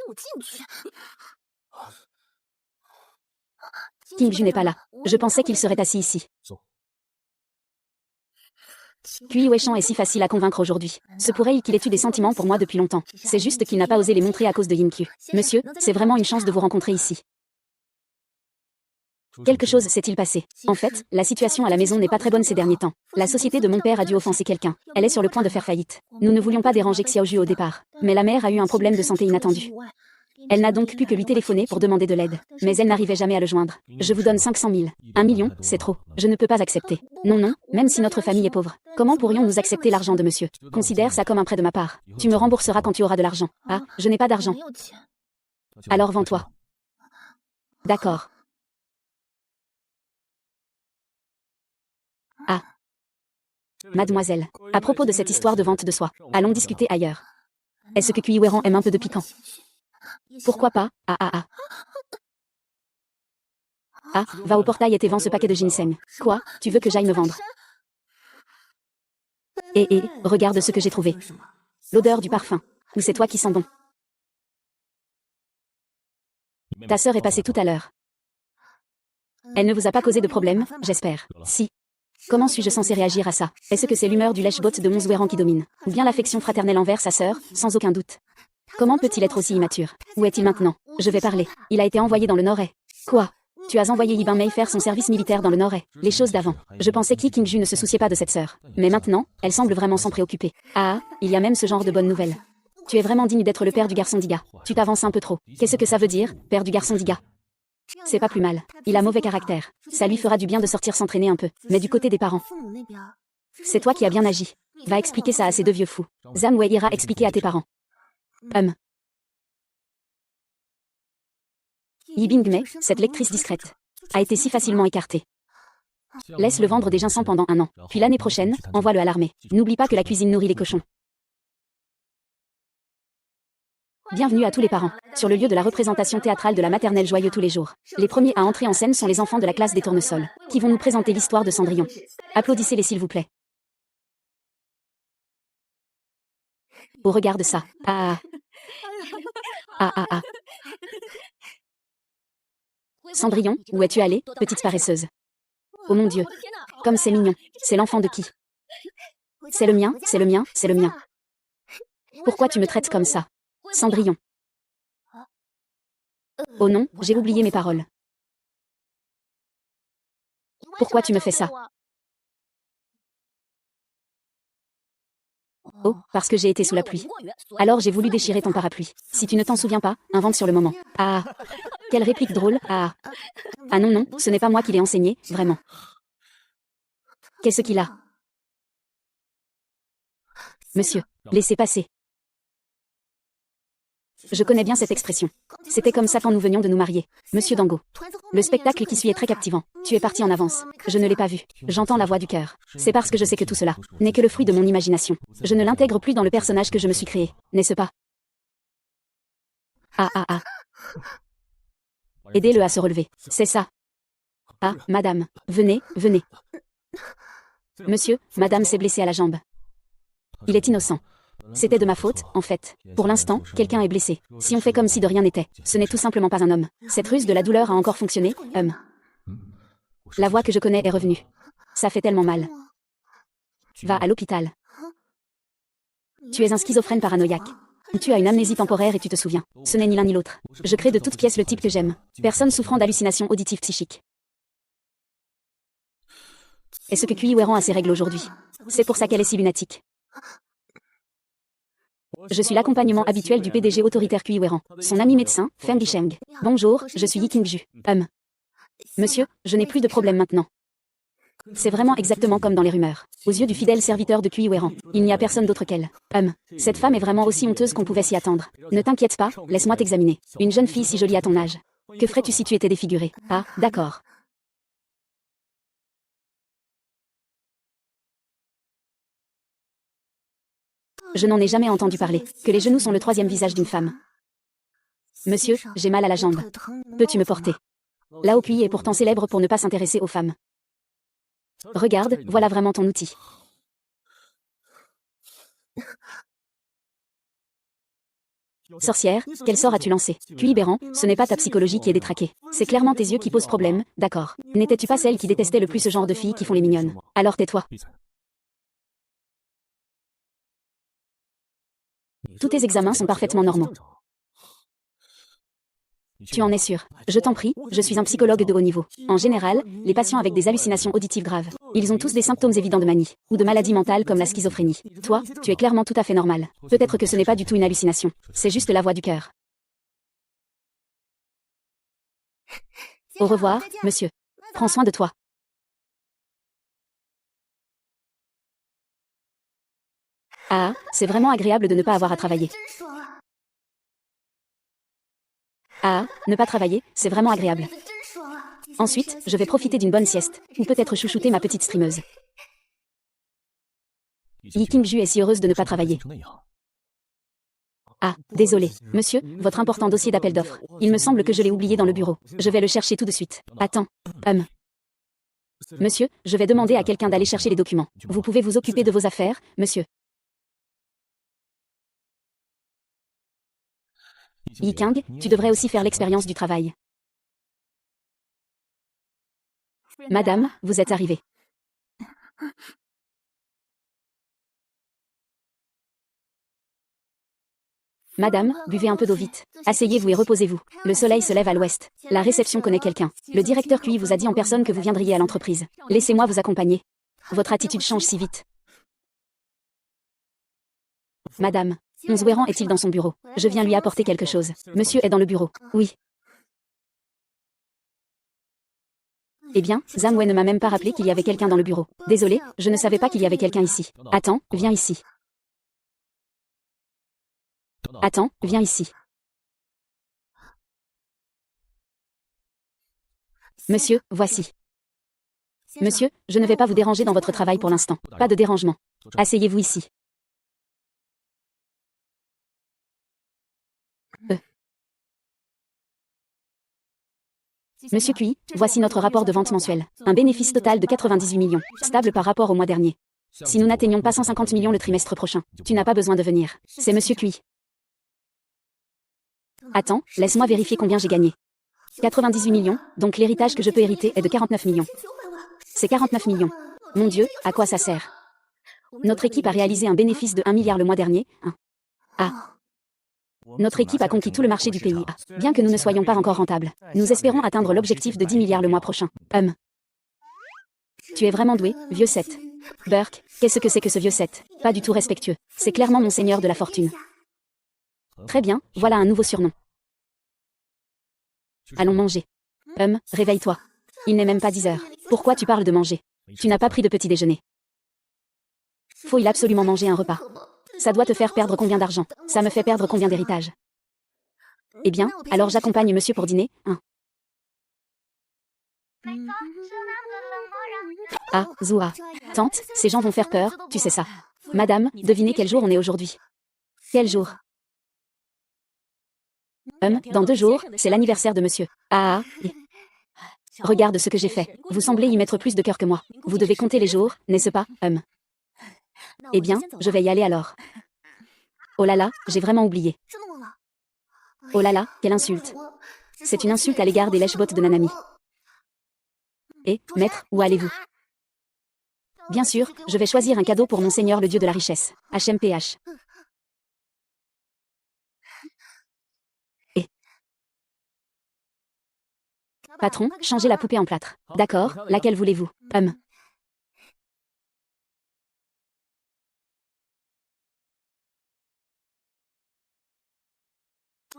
Qingju n'est pas là. Je pensais qu'il serait assis ici. Kui Weishan est si facile à convaincre aujourd'hui. Se pourrait-il qu'il ait eu des sentiments pour moi depuis longtemps. C'est juste qu'il n'a pas osé les montrer à cause de Yinkyu. Monsieur, c'est vraiment une chance de vous rencontrer ici. Quelque chose s'est-il passé? En fait, la situation à la maison n'est pas très bonne ces derniers temps. La société de mon père a dû offenser quelqu'un. Elle est sur le point de faire faillite. Nous ne voulions pas déranger Xiaoju au départ. Mais la mère a eu un problème de santé inattendu. Elle n'a donc pu que lui téléphoner pour demander de l'aide. Mais elle n'arrivait jamais à le joindre. Je vous donne 500 000. 1 million, c'est trop. Je ne peux pas accepter. Non, non, même si notre famille est pauvre. Comment pourrions-nous accepter l'argent de monsieur? Considère ça comme un prêt de ma part. Tu me rembourseras quand tu auras de l'argent. Ah, je n'ai pas d'argent. Alors vends-toi. D'accord. Ah. Mademoiselle, à propos de cette histoire de vente de soi, allons discuter ailleurs. Est-ce que Cui Weran aime un peu de piquant? Pourquoi pas? Ah ah ah. Ah, va au portail et vends ce paquet de ginseng. Quoi? Tu veux que j'aille me vendre? Regarde ce que j'ai trouvé. L'odeur du parfum. Ou c'est toi qui sens bon? Ta sœur est passée tout à l'heure. Elle ne vous a pas causé de problème, j'espère. Si. Comment suis-je censé réagir à ça? Est-ce que c'est l'humeur du lèche-bot de Mons Weran qui domine? Ou bien l'affection fraternelle envers sa sœur, sans aucun doute? Comment peut-il être aussi immature? Où est-il maintenant? Je vais parler. Il a été envoyé dans le Nord-Est. Quoi? Tu as envoyé Yi Mei faire son service militaire dans le Nord-Est. Les choses d'avant. Je pensais qu'Yi Qingju ne se souciait pas de cette sœur. Mais maintenant, elle semble vraiment s'en préoccuper. Ah, il y a même ce genre de bonnes nouvelles. Tu es vraiment digne d'être le père du garçon d'Iga. Tu t'avances un peu trop. Qu'est-ce que ça veut dire, père du garçon d'Iga? C'est pas plus mal. Il a mauvais caractère. Ça lui fera du bien de sortir s'entraîner un peu. Mais du côté des parents. C'est toi qui as bien agi. Va expliquer ça à ces deux vieux fous. Zhang Wei ira expliquer à tes parents. Yi Bingmei, cette lectrice discrète, a été si facilement écartée. Laisse-le vendre des ginseng pendant 1 an. Puis l'année prochaine, envoie-le à l'armée. N'oublie pas que la cuisine nourrit les cochons. Bienvenue à tous les parents, sur le lieu de la représentation théâtrale de la maternelle Joyeux tous les jours. Les premiers à entrer en scène sont les enfants de la classe des tournesols, qui vont nous présenter l'histoire de Cendrillon. Applaudissez-les s'il vous plaît. Oh, regarde ça. Ah. Ah ah ah. Cendrillon, où es-tu allée, petite paresseuse? Oh mon Dieu. Comme c'est mignon. C'est l'enfant de qui? C'est le mien, c'est le mien, c'est le mien. Pourquoi tu me traites comme ça? Cendrillon. Oh non, j'ai oublié mes paroles. Pourquoi tu me fais ça? Oh, parce que j'ai été sous la pluie. Alors j'ai voulu déchirer ton parapluie. Si tu ne t'en souviens pas, invente sur le moment. Ah. Quelle réplique drôle, ah. Ah non, non, ce n'est pas moi qui l'ai enseigné, vraiment. Qu'est-ce qu'il a? Monsieur, laissez passer. Je connais bien cette expression. C'était comme ça quand nous venions de nous marier. Monsieur Dango. Le spectacle qui suit est très captivant. Tu es parti en avance. Je ne l'ai pas vu. J'entends la voix du cœur. C'est parce que je sais que tout cela n'est que le fruit de mon imagination. Je ne l'intègre plus dans le personnage que je me suis créé. N'est-ce pas? Ah ah ah. Aidez-le à se relever. C'est ça. Ah, madame. Venez, venez. Monsieur, madame s'est blessée à la jambe. Il est innocent. C'était de ma faute, en fait. Pour l'instant, quelqu'un est blessé. Si on fait comme si de rien n'était, ce n'est tout simplement pas un homme. Cette ruse de la douleur a encore fonctionné, La voix que je connais est revenue. Ça fait tellement mal. Va à l'hôpital. Tu es un schizophrène paranoïaque. Tu as une amnésie temporaire et tu te souviens. Ce n'est ni l'un ni l'autre. Je crée de toutes pièces le type que j'aime. Personne souffrant d'hallucinations auditives psychiques. Est-ce que Cui Weran a ses règles aujourd'hui? C'est pour ça qu'elle est si lunatique. Je suis l'accompagnement habituel du PDG autoritaire Cui Weran. Son ami médecin, Feng Lisheng. Bonjour, je suis Yi Qingju. Monsieur, je n'ai plus de problème maintenant. C'est vraiment exactement comme dans les rumeurs. Aux yeux du fidèle serviteur de Cui Weran, il n'y a personne d'autre qu'elle. Cette femme est vraiment aussi honteuse qu'on pouvait s'y attendre. Ne t'inquiète pas, laisse-moi t'examiner. Une jeune fille si jolie à ton âge. Que ferais-tu si tu étais défigurée? Ah, d'accord. Je n'en ai jamais entendu parler. Que les genoux sont le troisième visage d'une femme. Monsieur, j'ai mal à la jambe. Peux-tu me porter? Lao Cui est pourtant célèbre pour ne pas s'intéresser aux femmes. Regarde, voilà vraiment ton outil. Sorcière, quel sort as-tu lancé? Cui Weran, ce n'est pas ta psychologie qui est détraquée. C'est clairement tes yeux qui posent problème, d'accord. N'étais-tu pas celle qui détestait le plus ce genre de filles qui font les mignonnes? Alors tais-toi. Tous tes examens sont parfaitement normaux. Tu en es sûr? Je t'en prie, je suis un psychologue de haut niveau. En général, les patients avec des hallucinations auditives graves, ils ont tous des symptômes évidents de manie, ou de maladie mentale comme la schizophrénie. Toi, tu es clairement tout à fait normal. Peut-être que ce n'est pas du tout une hallucination. C'est juste la voix du cœur. Au revoir, monsieur. Prends soin de toi. Ah, c'est vraiment agréable de ne pas avoir à travailler. Ah, ne pas travailler, c'est vraiment agréable. Ensuite, je vais profiter d'une bonne sieste, ou peut-être chouchouter ma petite streameuse. Yi Qingju est si heureuse de ne pas travailler. Ah, désolé. Monsieur, votre important dossier d'appel d'offres. Il me semble que je l'ai oublié dans le bureau. Je vais le chercher tout de suite. Attends. Monsieur, je vais demander à quelqu'un d'aller chercher les documents. Vous pouvez vous occuper de vos affaires, monsieur. Yi King, tu devrais aussi faire l'expérience du travail. Madame, vous êtes arrivée. Madame, buvez un peu d'eau vite. Asseyez-vous et reposez-vous. Le soleil se lève à l'ouest. La réception connaît quelqu'un. Le directeur QI vous a dit en personne que vous viendriez à l'entreprise. Laissez-moi vous accompagner. Votre attitude change si vite. Madame, Onzweran est-il dans son bureau? Je viens lui apporter quelque chose. Monsieur est dans le bureau. Oui. Eh bien, Zhang Wei ne m'a même pas rappelé qu'il y avait quelqu'un dans le bureau. Désolé, je ne savais pas qu'il y avait quelqu'un ici. Attends, viens ici. Attends, viens ici. Monsieur, voici. Monsieur, je ne vais pas vous déranger dans votre travail pour l'instant. Pas de dérangement. Asseyez-vous ici. Monsieur Cui, voici notre rapport de vente mensuel. Un bénéfice total de 98 millions, stable par rapport au mois dernier. Si nous n'atteignons pas 150 millions le trimestre prochain, tu n'as pas besoin de venir. C'est Monsieur Cui. Attends, laisse-moi vérifier combien j'ai gagné. 98 millions, donc l'héritage que je peux hériter est de 49 millions. C'est 49 millions. Mon Dieu, à quoi ça sert? Notre équipe a réalisé un bénéfice de 1 milliard le mois dernier. Notre équipe a conquis tout le marché du pays. Bien que nous ne soyons pas encore rentables, nous espérons atteindre l'objectif de 10 milliards le mois prochain. Tu es vraiment doué, vieux Seth. Burke, qu'est-ce que c'est que ce vieux Seth? Pas du tout respectueux. C'est clairement mon seigneur de la fortune. Très bien, voilà un nouveau surnom. Allons manger. Réveille-toi. Il n'est même pas 10 heures. Pourquoi tu parles de manger? Tu n'as pas pris de petit déjeuner. Faut-il absolument manger un repas? Ça doit te faire perdre combien d'argent? Ça me fait perdre combien d'héritage? Eh bien, alors j'accompagne monsieur pour dîner, Ah, Zoua. Tante, ces gens vont faire peur, tu sais ça. Madame, devinez quel jour on est aujourd'hui. Quel jour? Dans 2 jours, c'est l'anniversaire de monsieur. Regarde ce que j'ai fait. Vous semblez y mettre plus de cœur que moi. Vous devez compter les jours, n'est-ce pas, Eh bien, je vais y aller alors. Oh là là, j'ai vraiment oublié. Oh là là, quelle insulte. C'est une insulte à l'égard des lèche-bottes de Nanami. Et, maître, où allez-vous? Bien sûr, je vais choisir un cadeau pour mon seigneur le dieu de la richesse. HMPH. Patron, changez la poupée en plâtre. D'accord, laquelle voulez-vous?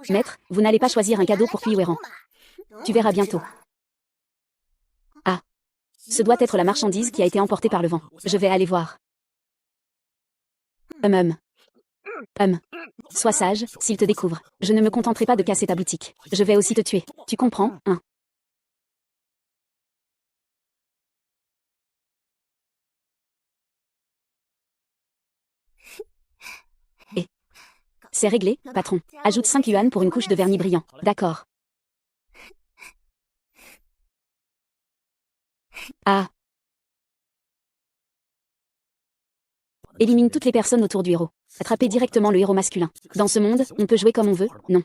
Maître, vous n'allez pas choisir un cadeau pour Kui-Weran. Tu verras bientôt. Ce doit être la marchandise qui a été emportée par le vent. Je vais aller voir. Sois sage, s'il te découvre. Je ne me contenterai pas de casser ta boutique. Je vais aussi te tuer. Tu comprends, C'est réglé, patron. Ajoute 5 yuan pour une couche de vernis brillant. D'accord. Élimine toutes les personnes autour du héros. Attrapez directement le héros masculin. Dans ce monde, on peut jouer comme on veut, non.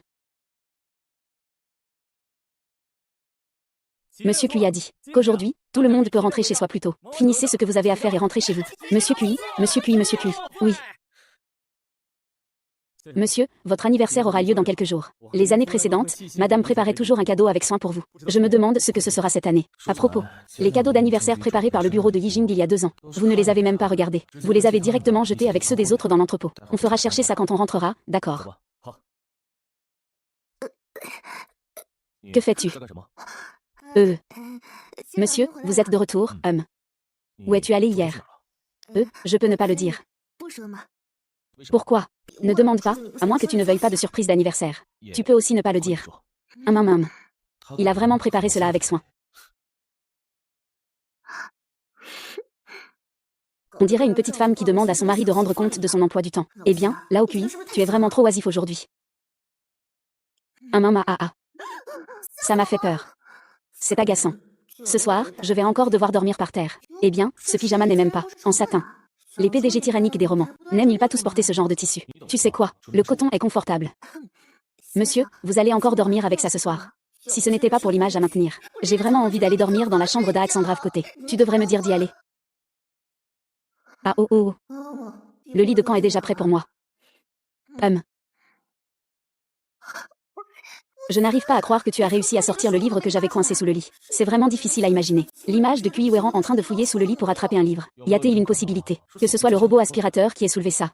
Monsieur Cui a dit qu'aujourd'hui, tout le monde peut rentrer chez soi plus tôt. Finissez ce que vous avez à faire et rentrez chez vous. Monsieur Cui, Monsieur Cui, Monsieur Cui. Oui. Monsieur, votre anniversaire aura lieu dans quelques jours. Les années précédentes, madame préparait toujours un cadeau avec soin pour vous. Je me demande ce que ce sera cette année. À propos, les cadeaux d'anniversaire préparés par le bureau de Yijing il y a 2 ans, vous ne les avez même pas regardés. Vous les avez directement jetés avec ceux des autres dans l'entrepôt. On fera chercher ça quand on rentrera, d'accord. Que fais-tu? Monsieur, vous êtes de retour, Où es-tu allé hier? Je peux ne pas le dire. Pourquoi? Ne demande pas, à moins que tu ne veuilles pas de surprise d'anniversaire. Tu peux aussi ne pas le dire. Hum. Il a vraiment préparé cela avec soin. On dirait une petite femme qui demande à son mari de rendre compte de son emploi du temps. Eh bien, Lao Kui, tu es vraiment trop oisif aujourd'hui. Ça m'a fait peur. C'est agaçant. Ce soir, je vais encore devoir dormir par terre. Eh bien, ce pyjama n'est même pas en satin. Les PDG tyranniques des romans, n'aiment-ils pas tous porter ce genre de tissu? Tu sais quoi? Le coton est confortable. Monsieur, vous allez encore dormir avec ça ce soir. Si ce n'était pas pour l'image à maintenir. J'ai vraiment envie d'aller dormir dans la chambre d'Alexandra côté. Tu devrais me dire d'y aller. Ah oh. Le lit de camp est déjà prêt pour moi. Je n'arrive pas à croire que tu as réussi à sortir le livre que j'avais coincé sous le lit. C'est vraiment difficile à imaginer. L'image de Kui Weran en train de fouiller sous le lit pour attraper un livre. Y a-t-il une possibilité que ce soit le robot aspirateur qui ait soulevé ça?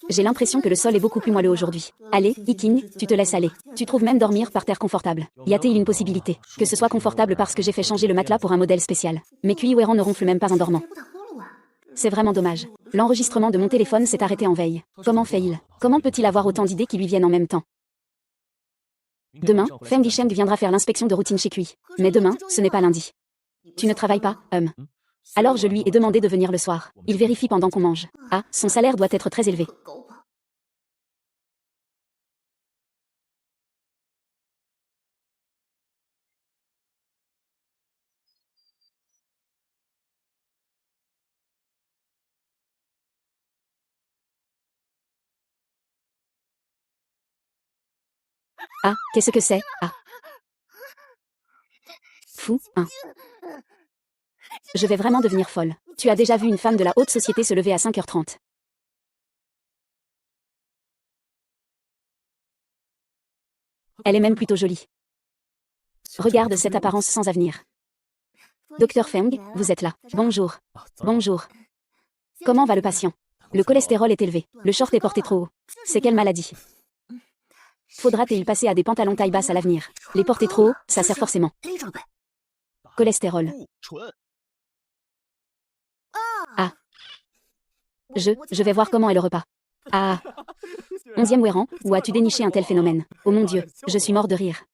J'ai l'impression que le sol est beaucoup plus moelleux aujourd'hui. Allez, Iking, tu te laisses aller. Tu trouves même dormir par terre confortable. Y a-t-il une possibilité que ce soit confortable parce que j'ai fait changer le matelas pour un modèle spécial? Mais Kui Weran ne ronfle même pas en dormant. C'est vraiment dommage. L'enregistrement de mon téléphone s'est arrêté en veille. Comment fait-il? Comment peut-il avoir autant d'idées qui lui viennent en même temps? Demain, Feng Yisheng viendra faire l'inspection de routine chez Kui. Mais demain, ce n'est pas lundi. Tu ne travailles pas, Alors je lui ai demandé de venir le soir. Il vérifie pendant qu'on mange. Ah, son salaire doit être très élevé. Ah, qu'est-ce que c'est? Ah. Fou, Je vais vraiment devenir folle. Tu as déjà vu une femme de la haute société se lever à 5h30. Elle est même plutôt jolie. Regarde cette apparence sans avenir. Docteur Feng, vous êtes là. Bonjour. Bonjour. Comment va le patient? Le cholestérol est élevé. Le short est porté trop haut. C'est quelle maladie? Faudra-t-il passer à des pantalons taille basse à l'avenir? Les porter trop haut, ça sert forcément. Cholestérol. Ah. Je vais voir comment est le repas. Ah. 11e Weran, où as-tu déniché un tel phénomène? Oh mon Dieu, je suis mort de rire.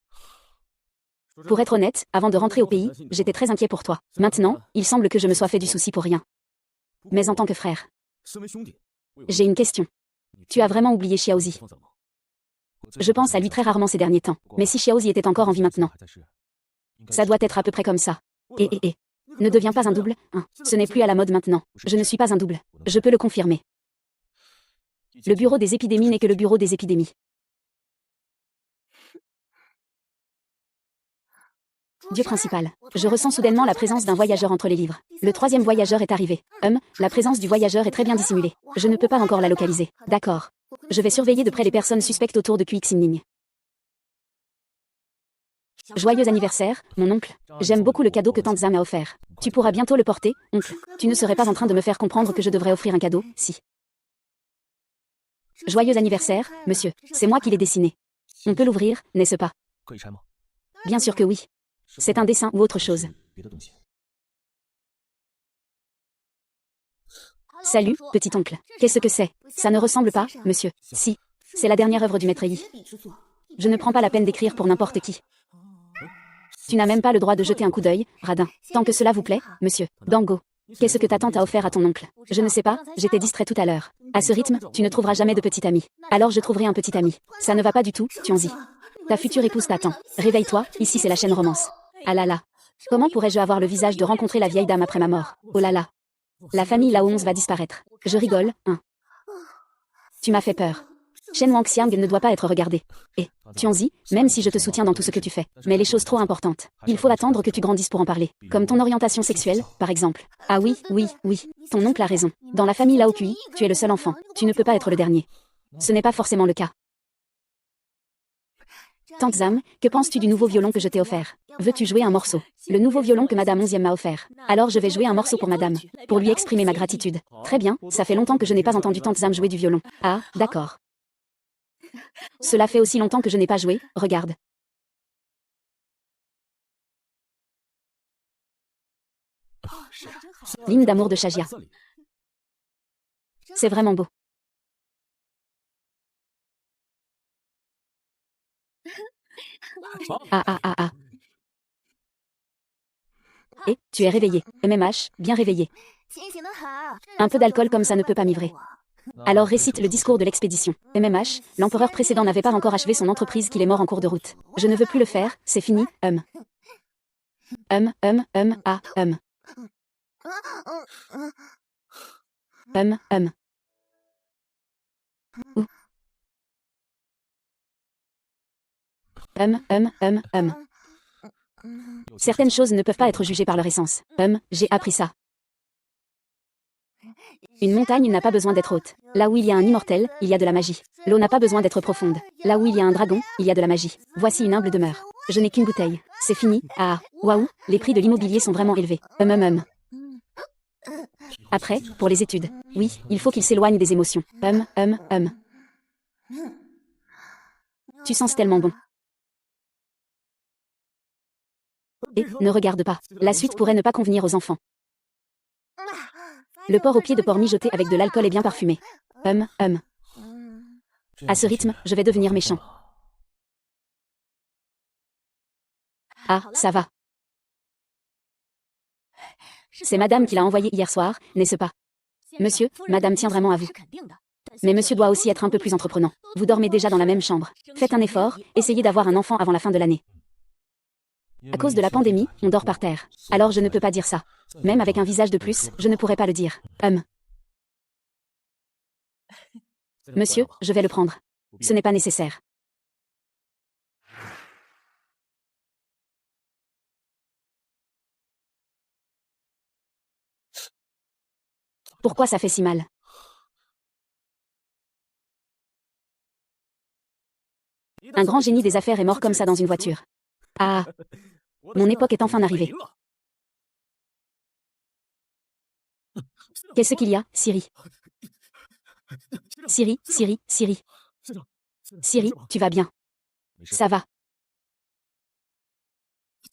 Pour être honnête, avant de rentrer au pays, j'étais très inquiet pour toi. Maintenant, il semble que je me sois fait du souci pour rien. Mais en tant que frère, j'ai une question. Tu as vraiment oublié Xiaozi? Je pense à lui très rarement ces derniers temps. Mais si Xiaozi était encore en vie maintenant, ça doit être à peu près comme ça. Ne deviens pas un double, Ce n'est plus à la mode maintenant. Je ne suis pas un double. Je peux le confirmer. Le bureau des épidémies n'est que le bureau des épidémies. Dieu principal. Je ressens soudainement la présence d'un voyageur entre les livres. Le 3e voyageur est arrivé. La présence du voyageur est très bien dissimulée. Je ne peux pas encore la localiser. D'accord. Je vais surveiller de près les personnes suspectes autour de Kui Xinning. Joyeux anniversaire, mon oncle. J'aime beaucoup le cadeau que Tante Zam a offert. Tu pourras bientôt le porter, oncle. Tu ne serais pas en train de me faire comprendre que je devrais offrir un cadeau, si. Joyeux anniversaire, monsieur. C'est moi qui l'ai dessiné. On peut l'ouvrir, n'est-ce pas? Bien sûr que oui. C'est un dessin ou autre chose. Salut, petit oncle. Qu'est-ce que c'est? Ça ne ressemble pas, monsieur. Si. C'est la dernière œuvre du maître Yi. Je ne prends pas la peine d'écrire pour n'importe qui. Tu n'as même pas le droit de jeter un coup d'œil, radin. Tant que cela vous plaît, monsieur. Dango. Qu'est-ce que ta tante a offert à ton oncle? Je ne sais pas, j'étais distrait tout à l'heure. À ce rythme, tu ne trouveras jamais de petit ami. Alors je trouverai un petit ami. Ça ne va pas du tout, Tianzi. Ta future épouse t'attend. Réveille-toi, ici c'est la chaîne romance. Ah là là. Comment pourrais-je avoir le visage de rencontrer la vieille dame après ma mort? Oh là là. La famille Lao 11 va disparaître. Je rigole, Tu m'as fait peur. Shen Wangxiang ne doit pas être regardé. Et, Tianzi, même si je te soutiens dans tout ce que tu fais, mais les choses trop importantes, il faut attendre que tu grandisses pour en parler. Comme ton orientation sexuelle, par exemple. Ah oui, ton oncle a raison. Dans la famille Lao Kui, tu es le seul enfant. Tu ne peux pas être le dernier. Ce n'est pas forcément le cas. Tante Zam, que penses-tu du nouveau violon que je t'ai offert? Veux-tu jouer un morceau? Le nouveau violon que Madame 11e m'a offert. Alors je vais jouer un morceau pour Madame, pour lui exprimer ma gratitude. Très bien, ça fait longtemps que je n'ai pas entendu Tante Zam jouer du violon. Ah, d'accord. Cela fait aussi longtemps que je n'ai pas joué, regarde. L'hymne d'amour de Shajia. C'est vraiment beau. Ah ah ah ah. Et, tu es réveillé. MMH, bien réveillé. Un peu d'alcool comme ça ne peut pas m'ivrer. Alors récite le discours de l'expédition. MMH, l'empereur précédent n'avait pas encore achevé son entreprise qu'il est mort en cours de route. Je ne veux plus le faire, c'est fini, ah, Ou. Certaines choses ne peuvent pas être jugées par leur essence. J'ai appris ça. Une montagne n'a pas besoin d'être haute. Là où il y a un immortel, il y a de la magie. L'eau n'a pas besoin d'être profonde. Là où il y a un dragon, il y a de la magie. Voici une humble demeure. Je n'ai qu'une bouteille. C'est fini. Ah, waouh, les prix de l'immobilier sont vraiment élevés. Après, pour les études. Oui, il faut qu'il s'éloigne des émotions. Tu sens tellement bon. Et, ne regarde pas. La suite pourrait ne pas convenir aux enfants. Le porc au pied de porc mijoté avec de l'alcool est bien parfumé. À ce rythme, je vais devenir méchant. Ah, ça va. C'est madame qui l'a envoyé hier soir, n'est-ce pas? Monsieur, madame tient vraiment à vous. Mais monsieur doit aussi être un peu plus entreprenant. Vous dormez déjà dans la même chambre. Faites un effort, essayez d'avoir un enfant avant la fin de l'année. À cause de la pandémie, on dort par terre. Alors je ne peux pas dire ça. Même avec un visage de plus, je ne pourrais pas le dire. Monsieur, je vais le prendre. Ce n'est pas nécessaire. Pourquoi ça fait si mal? Un grand génie des affaires est mort comme ça dans une voiture. Ah, mon époque est enfin arrivée. Qu'est-ce qu'il y a, Siri? Siri, Siri, Siri. Siri, tu vas bien? Ça va.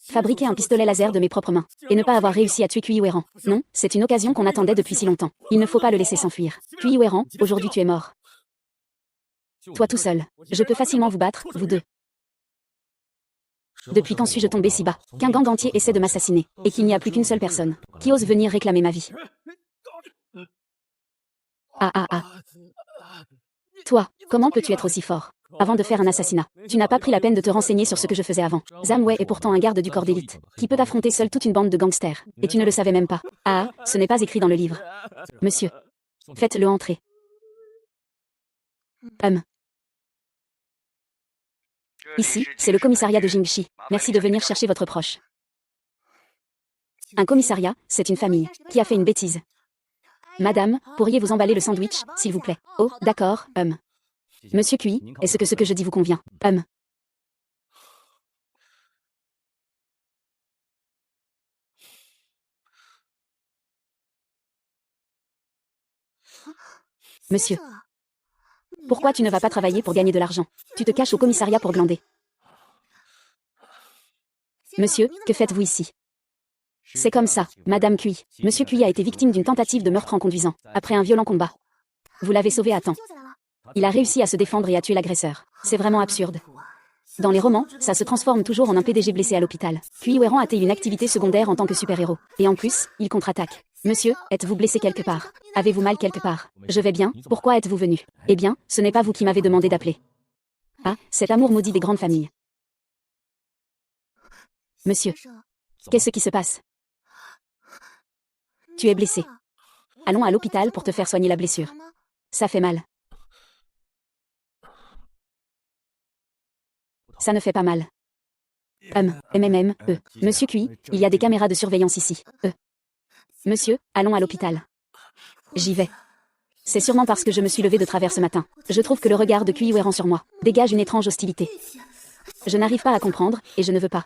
Fabriquer un pistolet laser de mes propres mains. Et ne pas avoir réussi à tuer Kui Weran. Non, c'est une occasion qu'on attendait depuis si longtemps. Il ne faut pas le laisser s'enfuir. Kui Weran, aujourd'hui tu es mort. Toi tout seul. Je peux facilement vous battre, vous deux. Depuis quand suis-je tombé si bas? Qu'un gang entier essaie de m'assassiner. Et qu'il n'y a plus qu'une seule personne qui ose venir réclamer ma vie. Ah ah ah. Toi, comment peux-tu être aussi fort? Avant de faire un assassinat, tu n'as pas pris la peine de te renseigner sur ce que je faisais avant. Zamway est pourtant un garde du corps d'élite, qui peut affronter seul toute une bande de gangsters. Et tu ne le savais même pas. Ah, ce n'est pas écrit dans le livre. Monsieur. Faites-le entrer. Ici, c'est le commissariat de Jingxi. Merci de venir chercher votre proche. Un commissariat, c'est une famille, qui a fait une bêtise. Madame, pourriez-vous emballer le sandwich, s'il vous plaît? Oh, d'accord, Monsieur Kui, est-ce que ce que je dis vous convient? Monsieur. Pourquoi tu ne vas pas travailler pour gagner de l'argent? Tu te caches au commissariat pour glander. Monsieur, que faites-vous ici? C'est comme ça, Madame Kui. Monsieur Kui a été victime d'une tentative de meurtre en conduisant, après un violent combat. Vous l'avez sauvé à temps. Il a réussi à se défendre et à tuer l'agresseur. C'est vraiment absurde. Dans les romans, ça se transforme toujours en un PDG blessé à l'hôpital. Kui Weran a-t-il une activité secondaire en tant que super-héros. Et en plus, il contre-attaque. Monsieur, êtes-vous blessé quelque part? Avez-vous mal quelque part? Je vais bien, pourquoi êtes-vous venu? Eh bien, ce n'est pas vous qui m'avez demandé d'appeler. Ah, cet amour maudit des grandes familles. Monsieur. Qu'est-ce qui se passe? Tu es blessé. Allons à l'hôpital pour te faire soigner la blessure. Ça fait mal. Ça ne fait pas mal. Monsieur Kui, il y a des caméras de surveillance ici. Monsieur, allons à l'hôpital. J'y vais. C'est sûrement parce que je me suis levée de travers ce matin. Je trouve que le regard de Kui Weran sur moi dégage une étrange hostilité. Je n'arrive pas à comprendre, et je ne veux pas.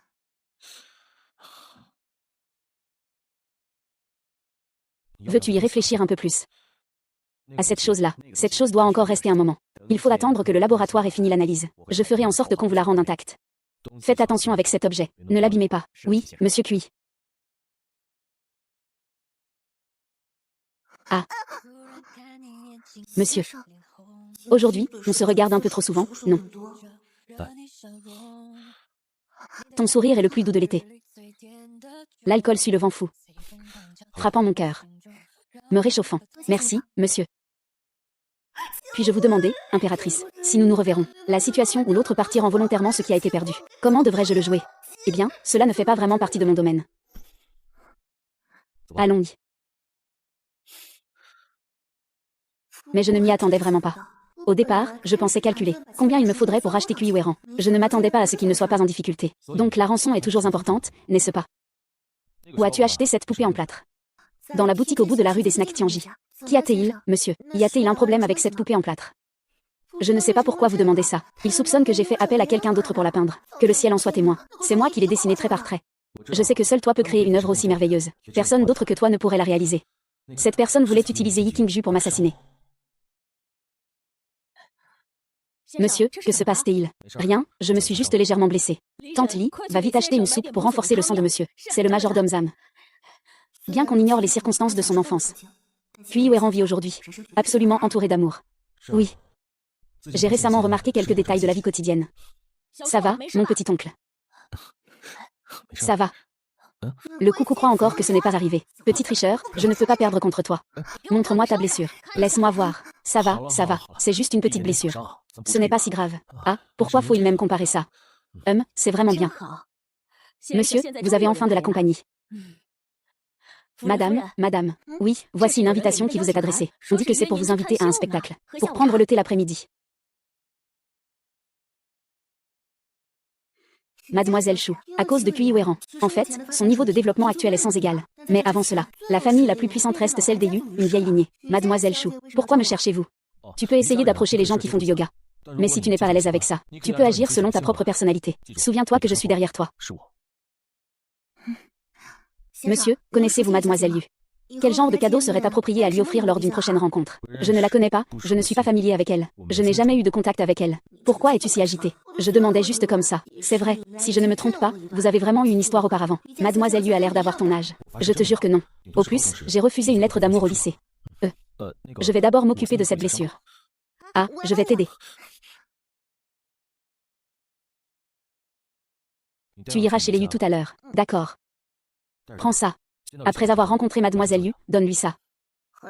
Veux-tu y réfléchir un peu plus? À cette chose-là, cette chose doit encore rester un moment. Il faut attendre que le laboratoire ait fini l'analyse. Je ferai en sorte qu'on vous la rende intacte. Faites attention avec cet objet. Ne l'abîmez pas. Oui, monsieur Kui. Ah. Monsieur. Aujourd'hui, on se regarde un peu trop souvent, non? Ton sourire est le plus doux de l'été. L'alcool suit le vent fou, frappant mon cœur, me réchauffant. Merci, monsieur. Puis-je vous demander, impératrice, si nous nous reverrons, la situation où l'autre partie rend volontairement ce qui a été perdu, comment devrais-je le jouer? Eh bien, cela ne fait pas vraiment partie de mon domaine. Allons-y. Mais je ne m'y attendais vraiment pas. Au départ, je pensais calculer combien il me faudrait pour racheter QI Weyran. Je ne m'attendais pas à ce qu'il ne soit pas en difficulté. Donc la rançon est toujours importante, n'est-ce pas? Où as-tu acheté cette poupée en plâtre? Dans la boutique au bout de la rue des Snacks Tianji. Qu'y a-t-il, monsieur? Y a-t-il un problème avec cette poupée en plâtre? Je ne sais pas pourquoi vous demandez ça. Il soupçonne que j'ai fait appel à quelqu'un d'autre pour la peindre. Que le ciel en soit témoin. C'est moi qui l'ai dessinée trait par trait. Je sais que seul toi peux créer une œuvre aussi merveilleuse. Personne d'autre que toi ne pourrait la réaliser. Cette personne voulait utiliser Yi Qingju pour m'assassiner. Monsieur, que se passe-t-il? Rien, je me suis juste légèrement blessée. Tante Li, va vite acheter une soupe pour renforcer le sang de monsieur. C'est le majordome Zam. Bien qu'on ignore les circonstances de son enfance. Puis Weyran vit aujourd'hui, absolument entouré d'amour. Oui. J'ai récemment remarqué quelques détails de la vie quotidienne. Ça va, mon petit oncle? Ça va. Le coucou croit encore que ce n'est pas arrivé. Petit tricheur, je ne peux pas perdre contre toi. Montre-moi ta blessure. Laisse-moi voir. Ça va, c'est juste une petite blessure. Ce n'est pas si grave. Ah, pourquoi faut-il même comparer ça? C'est vraiment bien. Monsieur, vous avez enfin de la compagnie. Madame, oui, voici une invitation qui vous est adressée. On dit que c'est pour vous inviter à un spectacle. Pour prendre le thé l'après-midi. Mademoiselle Chou, à cause de QI Weyran. En fait, son niveau de développement actuel est sans égal. Mais avant cela, la famille la plus puissante reste celle des Yu, une vieille lignée. Mademoiselle Chou, pourquoi me cherchez-vous? Tu peux essayer d'approcher les gens qui font du yoga. Mais si tu n'es pas à l'aise avec ça, tu peux agir selon ta propre personnalité. Souviens-toi que je suis derrière toi. Monsieur, connaissez-vous Mademoiselle Yu? Quel genre de cadeau serait approprié à lui offrir lors d'une prochaine rencontre? Je ne la connais pas, je ne suis pas familier avec elle. Je n'ai jamais eu de contact avec elle. Pourquoi es-tu si agité? Je demandais juste comme ça. C'est vrai, si je ne me trompe pas, vous avez vraiment eu une histoire auparavant. Mademoiselle Yu a l'air d'avoir ton âge. Je te jure que non. Au plus, j'ai refusé une lettre d'amour au lycée. Je vais d'abord m'occuper de cette blessure. Ah, je vais t'aider. Tu iras chez les Yu tout à l'heure. D'accord. Prends ça. Après avoir rencontré Mademoiselle Yu, donne-lui ça.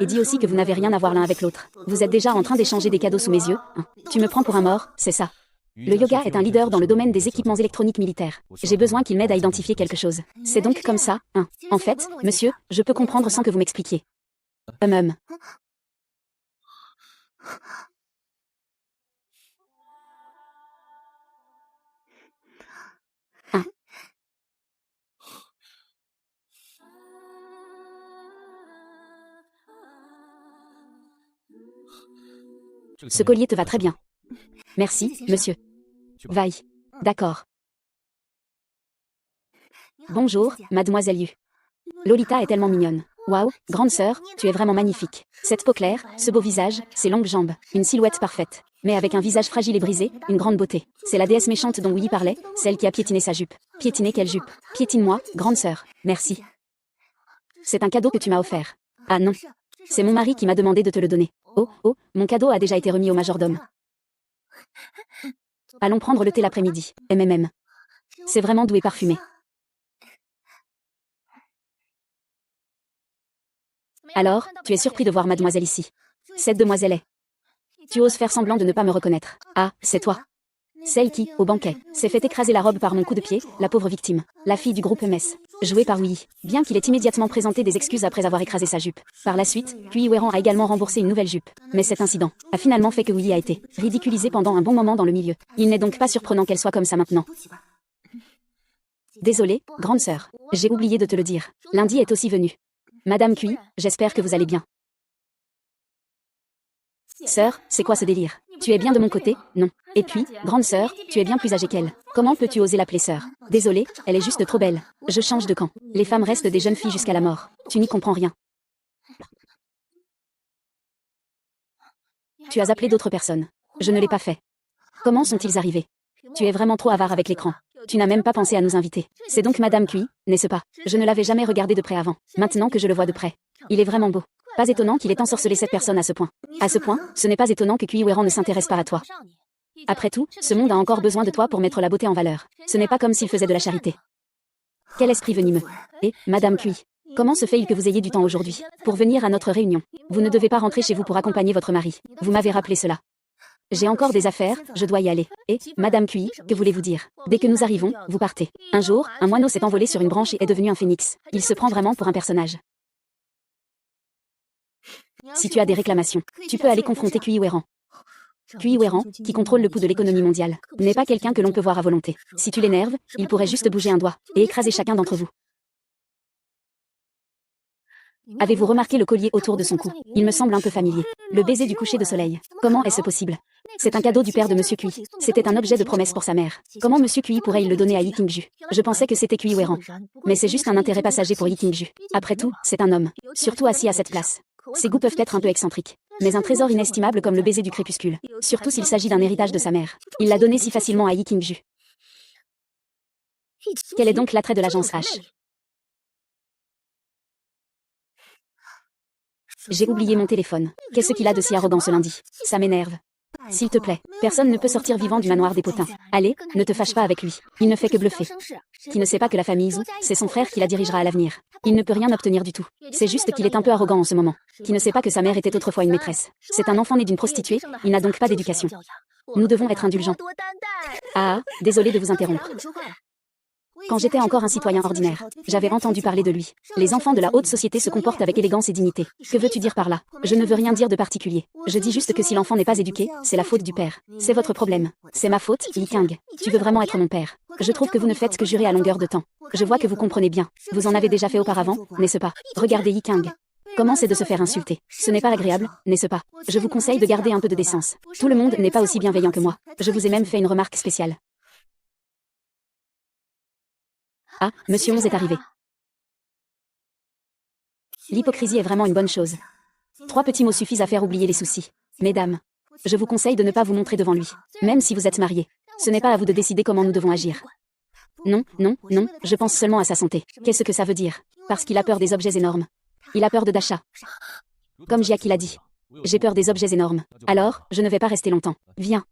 Et dis aussi que vous n'avez rien à voir l'un avec l'autre. Vous êtes déjà en train d'échanger des cadeaux sous mes yeux, hein. Tu me prends pour un mort, c'est ça. Le yoga est un leader dans le domaine des équipements électroniques militaires. J'ai besoin qu'il m'aide à identifier quelque chose. C'est donc comme ça, hein. En fait, monsieur, je peux comprendre sans que vous m'expliquiez. Ce collier te va très bien. Merci, monsieur. Vaille. D'accord. Bonjour, Mademoiselle Yu. Lolita est tellement mignonne. Waouh, grande sœur, tu es vraiment magnifique. Cette peau claire, ce beau visage, ces longues jambes, une silhouette parfaite. Mais avec un visage fragile et brisé, une grande beauté. C'est la déesse méchante dont Willy parlait, celle qui a piétiné sa jupe. Piétiné quelle jupe? Piétine-moi, grande sœur. Merci. C'est un cadeau que tu m'as offert. Ah non. C'est mon mari qui m'a demandé de te le donner. Oh, mon cadeau a déjà été remis au majordome. Allons prendre le thé l'après-midi. C'est vraiment doux et parfumé. Alors, tu es surpris de voir mademoiselle ici. Cette demoiselle est. Tu oses faire semblant de ne pas me reconnaître. Ah, c'est toi. Celle qui, au banquet, s'est fait écraser la robe par mon coup de pied, la pauvre victime. La fille du groupe MS. Jouée par Willy. Bien qu'il ait immédiatement présenté des excuses après avoir écrasé sa jupe. Par la suite, QI Weyran a également remboursé une nouvelle jupe. Mais cet incident a finalement fait que Willy a été ridiculisé pendant un bon moment dans le milieu. Il n'est donc pas surprenant qu'elle soit comme ça maintenant. Désolée, grande sœur. J'ai oublié de te le dire. Lundi est aussi venu. Madame QI, j'espère que vous allez bien. Sœur, c'est quoi ce délire? Tu es bien de mon côté? Non. Et puis, grande sœur, tu es bien plus âgée qu'elle. Comment peux-tu oser l'appeler sœur? Désolée, elle est juste trop belle. Je change de camp. Les femmes restent des jeunes filles jusqu'à la mort. Tu n'y comprends rien. Tu as appelé d'autres personnes. Je ne l'ai pas fait. Comment sont-ils arrivés? Tu es vraiment trop avare avec l'écran. Tu n'as même pas pensé à nous inviter. C'est donc Madame QI, n'est-ce pas? Je ne l'avais jamais regardé de près avant. Maintenant que je le vois de près. Il est vraiment beau. Pas étonnant qu'il ait ensorcelé cette personne à ce point. À ce point, ce n'est pas étonnant que QI Weyran ne s'intéresse pas à toi. Après tout, ce monde a encore besoin de toi pour mettre la beauté en valeur. Ce n'est pas comme s'il faisait de la charité. Quel esprit venimeux. Et, Madame Cui, comment se fait-il que vous ayez du temps aujourd'hui pour venir à notre réunion? Vous ne devez pas rentrer chez vous pour accompagner votre mari. Vous m'avez rappelé cela. J'ai encore des affaires, je dois y aller. Et, Madame Cui, que voulez-vous dire? Dès que nous arrivons, vous partez. Un jour, un moineau s'est envolé sur une branche et est devenu un phénix. Il se prend vraiment pour un personnage. Si tu as des réclamations, tu peux aller confronter Cui Weran. Cui Weran, qui contrôle le pouls de l'économie mondiale, n'est pas quelqu'un que l'on peut voir à volonté. Si tu l'énerves, il pourrait juste bouger un doigt et écraser chacun d'entre vous. Avez-vous remarqué le collier autour de son cou? Il me semble un peu familier. Le baiser du coucher de soleil. Comment est-ce possible? C'est un cadeau du père de Monsieur Cui. C'était un objet de promesse pour sa mère. Comment Monsieur Cui pourrait-il le donner à Yi Qingju? Je pensais que c'était Cui Weran. Mais c'est juste un intérêt passager pour Yi Qingju. Après tout, c'est un homme. Surtout assis à cette place. Ses goûts peuvent être un peu excentriques. Mais un trésor inestimable comme le baiser du crépuscule. Surtout s'il s'agit d'un héritage de sa mère. Il l'a donné si facilement à Yi Qingju. Quel est donc l'attrait de l'agence H? J'ai oublié mon téléphone. Qu'est-ce qu'il a de si arrogant ce lundi? Ça m'énerve. S'il te plaît, personne ne peut sortir vivant du manoir des potins. Allez, ne te fâche pas avec lui. Il ne fait que bluffer. Qui ne sait pas que la famille Zhu, c'est son frère qui la dirigera à l'avenir. Il ne peut rien obtenir du tout. C'est juste qu'il est un peu arrogant en ce moment. Qui ne sait pas que sa mère était autrefois une maîtresse. C'est un enfant né d'une prostituée, il n'a donc pas d'éducation. Nous devons être indulgents. Ah, désolé de vous interrompre. Quand j'étais encore un citoyen ordinaire, j'avais entendu parler de lui. Les enfants de la haute société se comportent avec élégance et dignité. Que veux-tu dire par là? Je ne veux rien dire de particulier. Je dis juste que si l'enfant n'est pas éduqué, c'est la faute du père. C'est votre problème. C'est ma faute, Yi Qing. Tu veux vraiment être mon père? Je trouve que vous ne faites que jurer à longueur de temps. Je vois que vous comprenez bien. Vous en avez déjà fait auparavant, n'est-ce pas? Regardez Yi Qing. Comment c'est de se faire insulter? Ce n'est pas agréable, n'est-ce pas? Je vous conseille de garder un peu de décence. Tout le monde n'est pas aussi bienveillant que moi. Je vous ai même fait une remarque spéciale. Ah, Monsieur 11 est arrivé. L'hypocrisie est vraiment une bonne chose. 3 petits mots suffisent à faire oublier les soucis. Mesdames, je vous conseille de ne pas vous montrer devant lui, même si vous êtes mariés. Ce n'est pas à vous de décider comment nous devons agir. Non, non, non, je pense seulement à sa santé. Qu'est-ce que ça veut dire? Parce qu'il a peur des objets énormes. Il a peur de Dasha. Comme Jiaki l'a dit. J'ai peur des objets énormes. Alors, je ne vais pas rester longtemps. Viens.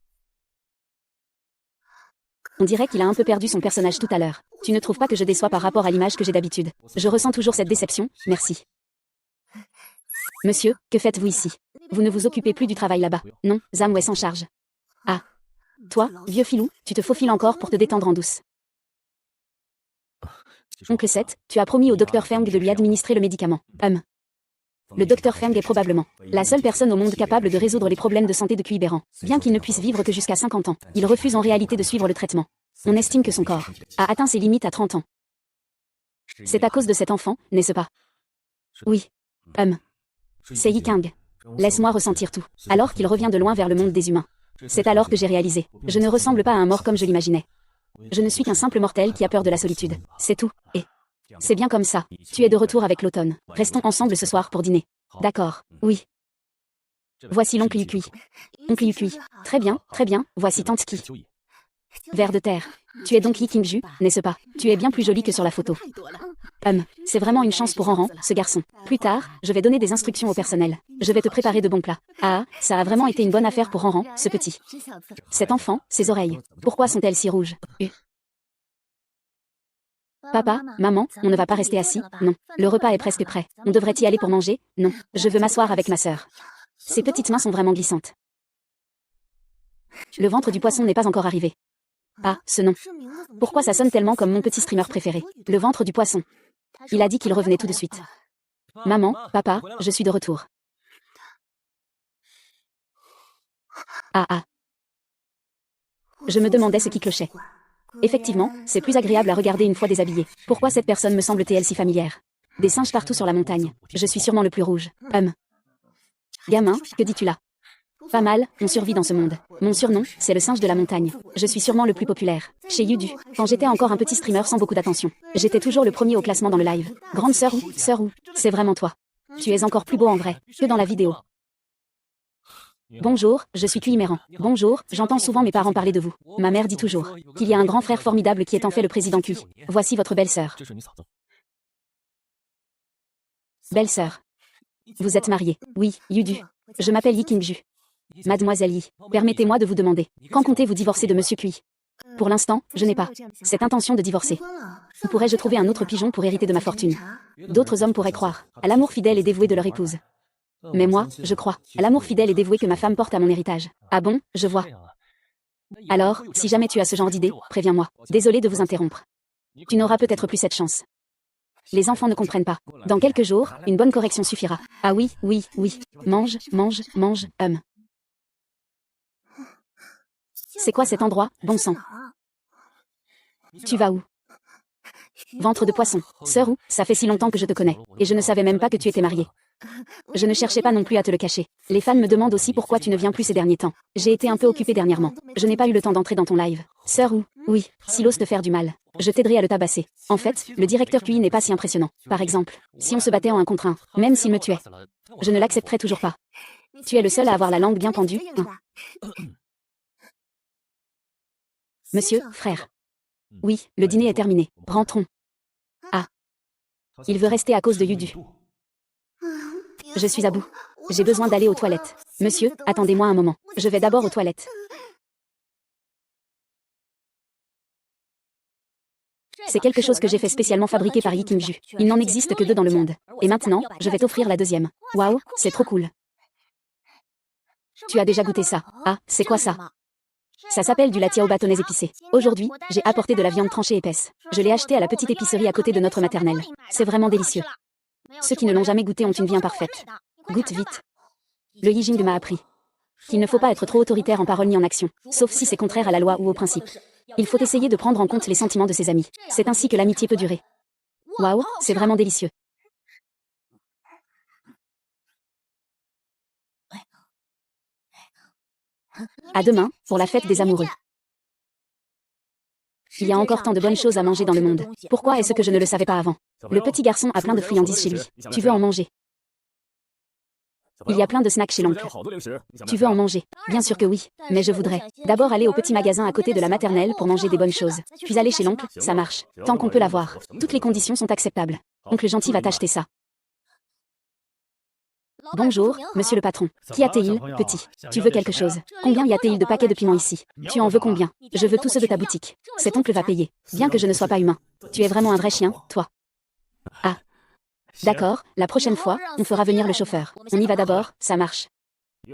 On dirait qu'il a un peu perdu son personnage tout à l'heure. Tu ne trouves pas que je déçois par rapport à l'image que j'ai d'habitude? Je ressens toujours cette déception, merci. Monsieur, que faites-vous ici? Vous ne vous occupez plus du travail là-bas? Non, Zamway s'en charge. Ah. Toi, vieux filou, tu te faufiles encore pour te détendre en douce. Oncle Seth, tu as promis au docteur Feng de lui administrer le médicament. Le docteur Feng est probablement la seule personne au monde capable de résoudre les problèmes de santé de Cui Weran. Bien qu'il ne puisse vivre que jusqu'à 50 ans, il refuse en réalité de suivre le traitement. On estime que son corps a atteint ses limites à 30 ans. C'est à cause de cet enfant, n'est-ce pas? Oui. C'est Yi Qing. Laisse-moi ressentir tout. Alors qu'il revient de loin vers le monde des humains. C'est alors que j'ai réalisé. Je ne ressemble pas à un mort comme je l'imaginais. Je ne suis qu'un simple mortel qui a peur de la solitude. C'est tout. Et c'est bien comme ça. Tu es de retour avec l'automne. Restons ensemble ce soir pour dîner. D'accord. Oui. Voici l'oncle Yukui. Oncle Yukui. Très bien, très bien. Voici tante Ki. Vers de terre. Tu es donc Yi Qingju, n'est-ce pas? Tu es bien plus jolie que sur la photo. C'est vraiment une chance pour Ranran, ce garçon. Plus tard, je vais donner des instructions au personnel. Je vais te préparer de bons plats. Ah, ça a vraiment été une bonne affaire pour Ranran, ce petit. Cet enfant, ses oreilles. Pourquoi sont-elles si rouges? Papa, maman, on ne va pas rester assis, non. Le repas est presque prêt. On devrait y aller pour manger? Non. Je veux m'asseoir avec ma sœur. Ses petites mains sont vraiment glissantes. Le ventre du poisson n'est pas encore arrivé. Ah, ce nom. Pourquoi ça sonne tellement comme mon petit streamer préféré? Le ventre du poisson. Il a dit qu'il revenait tout de suite. Maman, papa, je suis de retour. Ah. Je me demandais ce qui clochait. Effectivement, c'est plus agréable à regarder une fois déshabillée. Pourquoi cette personne me semble-t-elle si familière? Des singes partout sur la montagne. Je suis sûrement le plus rouge. Gamin, que dis-tu là? Pas mal, on survit dans ce monde. Mon surnom, c'est le singe de la montagne. Je suis sûrement le plus populaire. Chez Yudu, quand j'étais encore un petit streamer sans beaucoup d'attention, j'étais toujours le premier au classement dans le live. Grande sœur ou, c'est vraiment toi. Tu es encore plus beau en vrai, que dans la vidéo. Bonjour, je suis Cui Weran. Bonjour, j'entends souvent mes parents parler de vous. Ma mère dit toujours qu'il y a un grand frère formidable qui est en fait le président Cui. Voici votre belle-sœur. Belle-sœur. Vous êtes mariée? Oui, Yudu. Je m'appelle Yi Qingju. Mademoiselle Yi, permettez-moi de vous demander, quand comptez-vous divorcer de Monsieur Cui? Pour l'instant, je n'ai pas cette intention de divorcer. Ou pourrais-je trouver un autre pigeon pour hériter de ma fortune? D'autres hommes pourraient croire à l'amour fidèle et dévoué de leur épouse. Mais moi, je crois à l'amour fidèle et dévoué que ma femme porte à mon héritage. Ah bon, je vois. Alors, si jamais tu as ce genre d'idée, préviens-moi. Désolé de vous interrompre. Tu n'auras peut-être plus cette chance. Les enfants ne comprennent pas. Dans quelques jours, une bonne correction suffira. Ah oui, oui, oui. Mange, mange, mange, C'est quoi cet endroit, bon sang? Tu vas où? Ventre de poisson. Sœur Wu, ça fait si longtemps que je te connais. Et je ne savais même pas que tu étais mariée. Je ne cherchais pas non plus à te le cacher. Les fans me demandent aussi pourquoi tu ne viens plus ces derniers temps. J'ai été un peu occupée dernièrement. Je n'ai pas eu le temps d'entrer dans ton live. Sœur Wu, oui, s'il ose te faire du mal, je t'aiderai à le tabasser. En fait, le directeur QI n'est pas si impressionnant. Par exemple, si on se battait en 1 contre 1, même s'il me tuait, je ne l'accepterais toujours pas. Tu es le seul à avoir la langue bien pendue, hein. Monsieur, frère. Oui, le dîner est terminé. Rentrons. Ah. Il veut rester à cause de Yudu. Je suis à bout. J'ai besoin d'aller aux toilettes. Monsieur, attendez-moi un moment. Je vais d'abord aux toilettes. C'est quelque chose que j'ai fait spécialement fabriquer par Yi Kim-ju. Il n'en existe que 2 dans le monde. Et maintenant, je vais t'offrir la deuxième. Waouh, c'est trop cool. Tu as déjà goûté ça? Ah, c'est quoi ça? Ça s'appelle du latiao bâtonnet épicé. Aujourd'hui, j'ai apporté de la viande tranchée épaisse. Je l'ai acheté à la petite épicerie à côté de notre maternelle. C'est vraiment délicieux. Ceux qui ne l'ont jamais goûté ont une vie imparfaite. Goûte vite. Le Yijing m'a appris qu'il ne faut pas être trop autoritaire en parole ni en action, sauf si c'est contraire à la loi ou au principe. Il faut essayer de prendre en compte les sentiments de ses amis. C'est ainsi que l'amitié peut durer. Waouh, c'est vraiment délicieux. À demain, pour la fête des amoureux. Il y a encore tant de bonnes choses à manger dans le monde. Pourquoi est-ce que je ne le savais pas avant? Le petit garçon a plein de friandises chez lui. Tu veux en manger? Il y a plein de snacks chez l'oncle. Tu veux en manger? Bien sûr que oui, mais je voudrais d'abord aller au petit magasin à côté de la maternelle pour manger des bonnes choses. Puis aller chez l'oncle, ça marche. Tant qu'on peut l'avoir. Toutes les conditions sont acceptables. Oncle gentil va t'acheter ça. Bonjour, monsieur le patron. Qui a-t-il, petit? Tu veux quelque chose? Combien y a-t-il de paquets de piments ici? Tu en veux combien? Je veux tous ceux de ta boutique. Cet oncle va payer. Bien que je ne sois pas humain. Tu es vraiment un vrai chien, toi. Ah. D'accord, la prochaine fois, on fera venir le chauffeur. On y va d'abord, ça marche.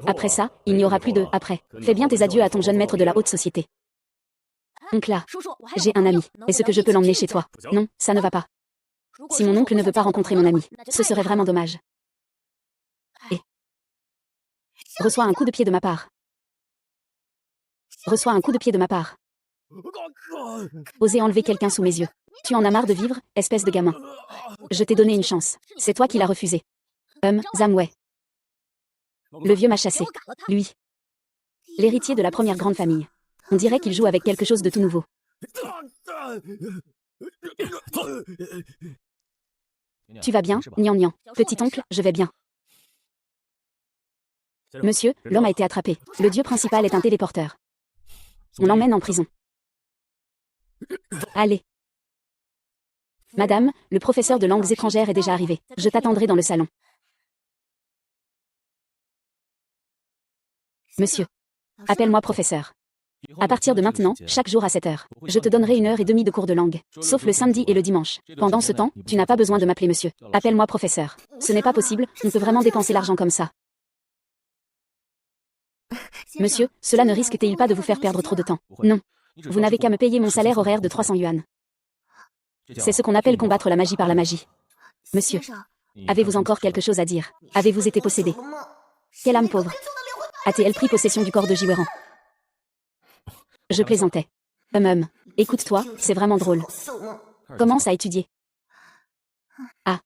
Après ça, il n'y aura plus de « après ». Fais bien tes adieux à ton jeune maître de la haute société. Oncle là, j'ai un ami. Est-ce que je peux l'emmener chez toi? Non, ça ne va pas. Si mon oncle ne veut pas rencontrer mon ami, ce serait vraiment dommage. Et reçois un coup de pied de ma part. Reçois un coup de pied de ma part. Osez enlever quelqu'un sous mes yeux. Tu en as marre de vivre, espèce de gamin. Je t'ai donné une chance. C'est toi qui l'as refusé. Zamway. Le vieux m'a chassé. Lui. L'héritier de la première grande famille. On dirait qu'il joue avec quelque chose de tout nouveau. Tu vas bien, Nian Nian? Petit oncle, je vais bien. Monsieur, l'homme a été attrapé. Le dieu principal est un téléporteur. On l'emmène en prison. Allez. Madame, le professeur de langues étrangères est déjà arrivé. Je t'attendrai dans le salon. Monsieur. Appelle-moi professeur. À partir de maintenant, chaque jour à 7 heures, je te donnerai 1h30 de cours de langue, sauf le samedi et le dimanche. Pendant ce temps, tu n'as pas besoin de m'appeler monsieur. Appelle-moi professeur. Ce n'est pas possible, on peut vraiment dépenser l'argent comme ça. Monsieur, cela ne risque-t-il pas de vous faire perdre trop de temps? Non. Vous n'avez qu'à me payer mon salaire horaire de 300 yuan. C'est ce qu'on appelle combattre la magie par la magie. Monsieur, avez-vous encore quelque chose à dire? Avez-vous été possédé? Quelle âme pauvre. A-t-elle pris possession du corps de Jiweran? Je plaisantais. Écoute-toi, c'est vraiment drôle. Commence à étudier. Ah.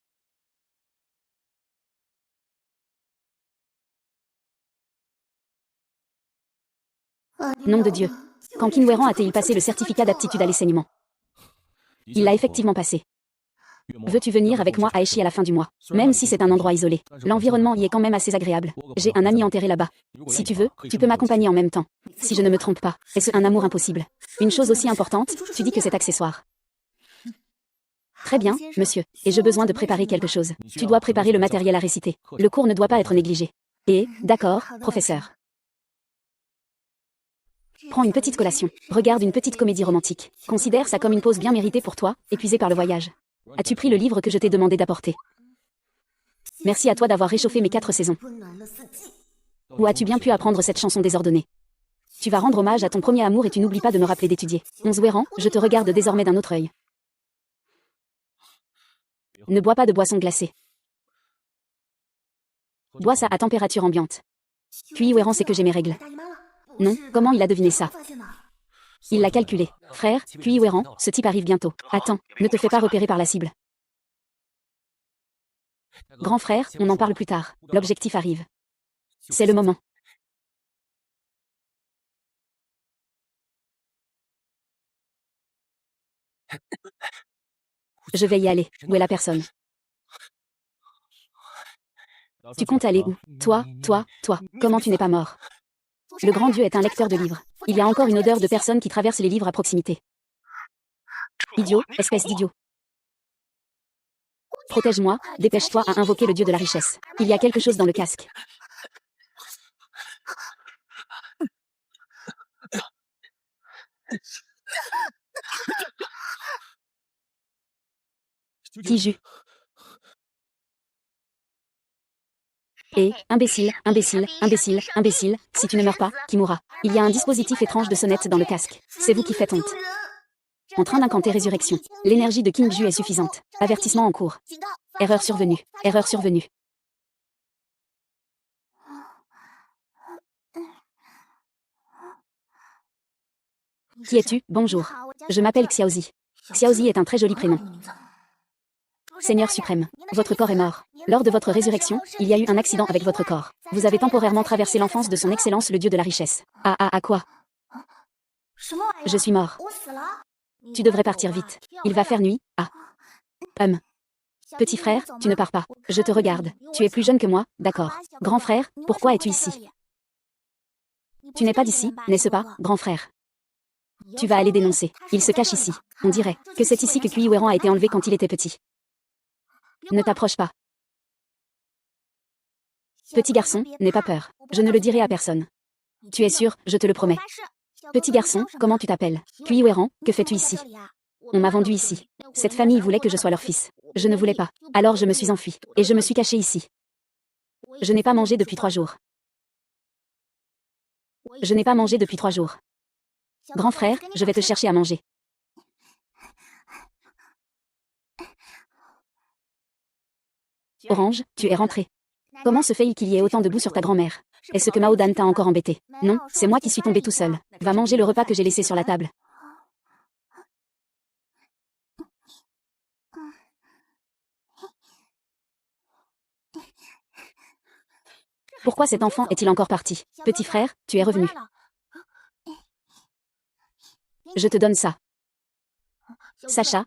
Nom de Dieu. Quand Qinweran a-t-il passé le certificat d'aptitude à l'enseignement? Il l'a effectivement passé. Veux-tu venir avec moi à Eshi à la fin du mois? Même si c'est un endroit isolé, l'environnement y est quand même assez agréable. J'ai un ami enterré là-bas. Si tu veux, tu peux m'accompagner en même temps. Si je ne me trompe pas, est-ce un amour impossible? Une chose aussi importante, tu dis que c'est accessoire. Très bien, monsieur. Et j'ai besoin de préparer quelque chose. Tu dois préparer le matériel à réciter. Le cours ne doit pas être négligé. Et, d'accord, professeur. Prends une petite collation. Regarde une petite comédie romantique. Considère ça comme une pause bien méritée pour toi, épuisé par le voyage. As-tu pris le livre que je t'ai demandé d'apporter? Merci à toi d'avoir réchauffé mes 4 saisons. Où as-tu bien pu apprendre cette chanson désordonnée? Tu vas rendre hommage à ton premier amour et tu n'oublies pas de me rappeler d'étudier. 11 Wéran, je te regarde désormais d'un autre œil. Ne bois pas de boisson glacée. Bois ça à température ambiante. Puis Wéran sait que j'ai mes règles. Non, comment il a deviné ça? Il l'a calculé. Frère, puis Wéran, ce type arrive bientôt. Attends, ne te fais pas repérer par la cible. Grand frère, on en parle plus tard. L'objectif arrive. C'est le moment. Je vais y aller. Où est la personne? Tu comptes aller où? Toi. Comment tu n'es pas mort? Le grand Dieu est un lecteur de livres. Il y a encore une odeur de personne qui traverse les livres à proximité. Idiot, espèce d'idiot. Protège-moi, dépêche-toi à invoquer le dieu de la richesse. Il y a quelque chose dans le casque. Tiju. Et, imbécile, si tu ne meurs pas, qui mourra? Il y a un dispositif étrange de sonnette dans le casque. C'est vous qui faites honte. En train d'incanter résurrection. L'énergie de King Ju est suffisante. Avertissement en cours. Erreur survenue. Qui es-tu? Bonjour. Je m'appelle Xiaozi. Xiaozi est un très joli prénom. Seigneur suprême, votre corps est mort. Lors de votre résurrection, il y a eu un accident avec votre corps. Vous avez temporairement traversé l'enfance de son excellence le dieu de la richesse. À quoi? Je suis mort. Tu devrais partir vite. Il va faire nuit. Petit frère, tu ne pars pas. Je te regarde. Tu es plus jeune que moi, d'accord. Grand frère, pourquoi es-tu ici? Tu n'es pas d'ici, n'est-ce pas, grand frère? Tu vas aller dénoncer. Il se cache ici. On dirait que c'est ici que Kui Wéran a été enlevé quand il était petit. Ne t'approche pas. Petit garçon, n'aie pas peur. Je ne le dirai à personne. Tu es sûr, je te le promets. Petit garçon, comment tu t'appelles? Kui Wéran, que fais-tu ici? On m'a vendu ici. Cette famille voulait que je sois leur fils. Je ne voulais pas. Alors je me suis enfui. Et je me suis caché ici. Je n'ai pas mangé depuis 3 jours. Grand frère, je vais te chercher à manger. Orange, tu es rentré. Comment se fait-il qu'il y ait autant de boue sur ta grand-mère? Est-ce que Mao Dan t'a encore embêté? Non, c'est moi qui suis tombé tout seul. Va manger le repas que j'ai laissé sur la table. Pourquoi cet enfant est-il encore parti? Petit frère, tu es revenu. Je te donne ça. Sacha,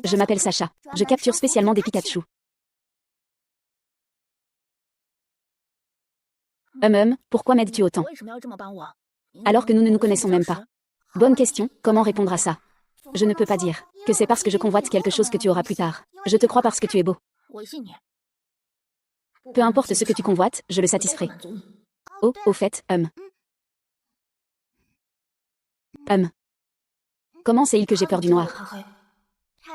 je m'appelle Sacha. Je capture spécialement des Pikachu. Pourquoi m'aides-tu autant? Alors que nous ne nous connaissons même pas. Bonne question, comment répondre à ça? Je ne peux pas dire que c'est parce que je convoite quelque chose que tu auras plus tard. Je te crois parce que tu es beau. Peu importe ce que tu convoites, je le satisferai. Oh, au fait, Comment sait-il que j'ai peur du noir?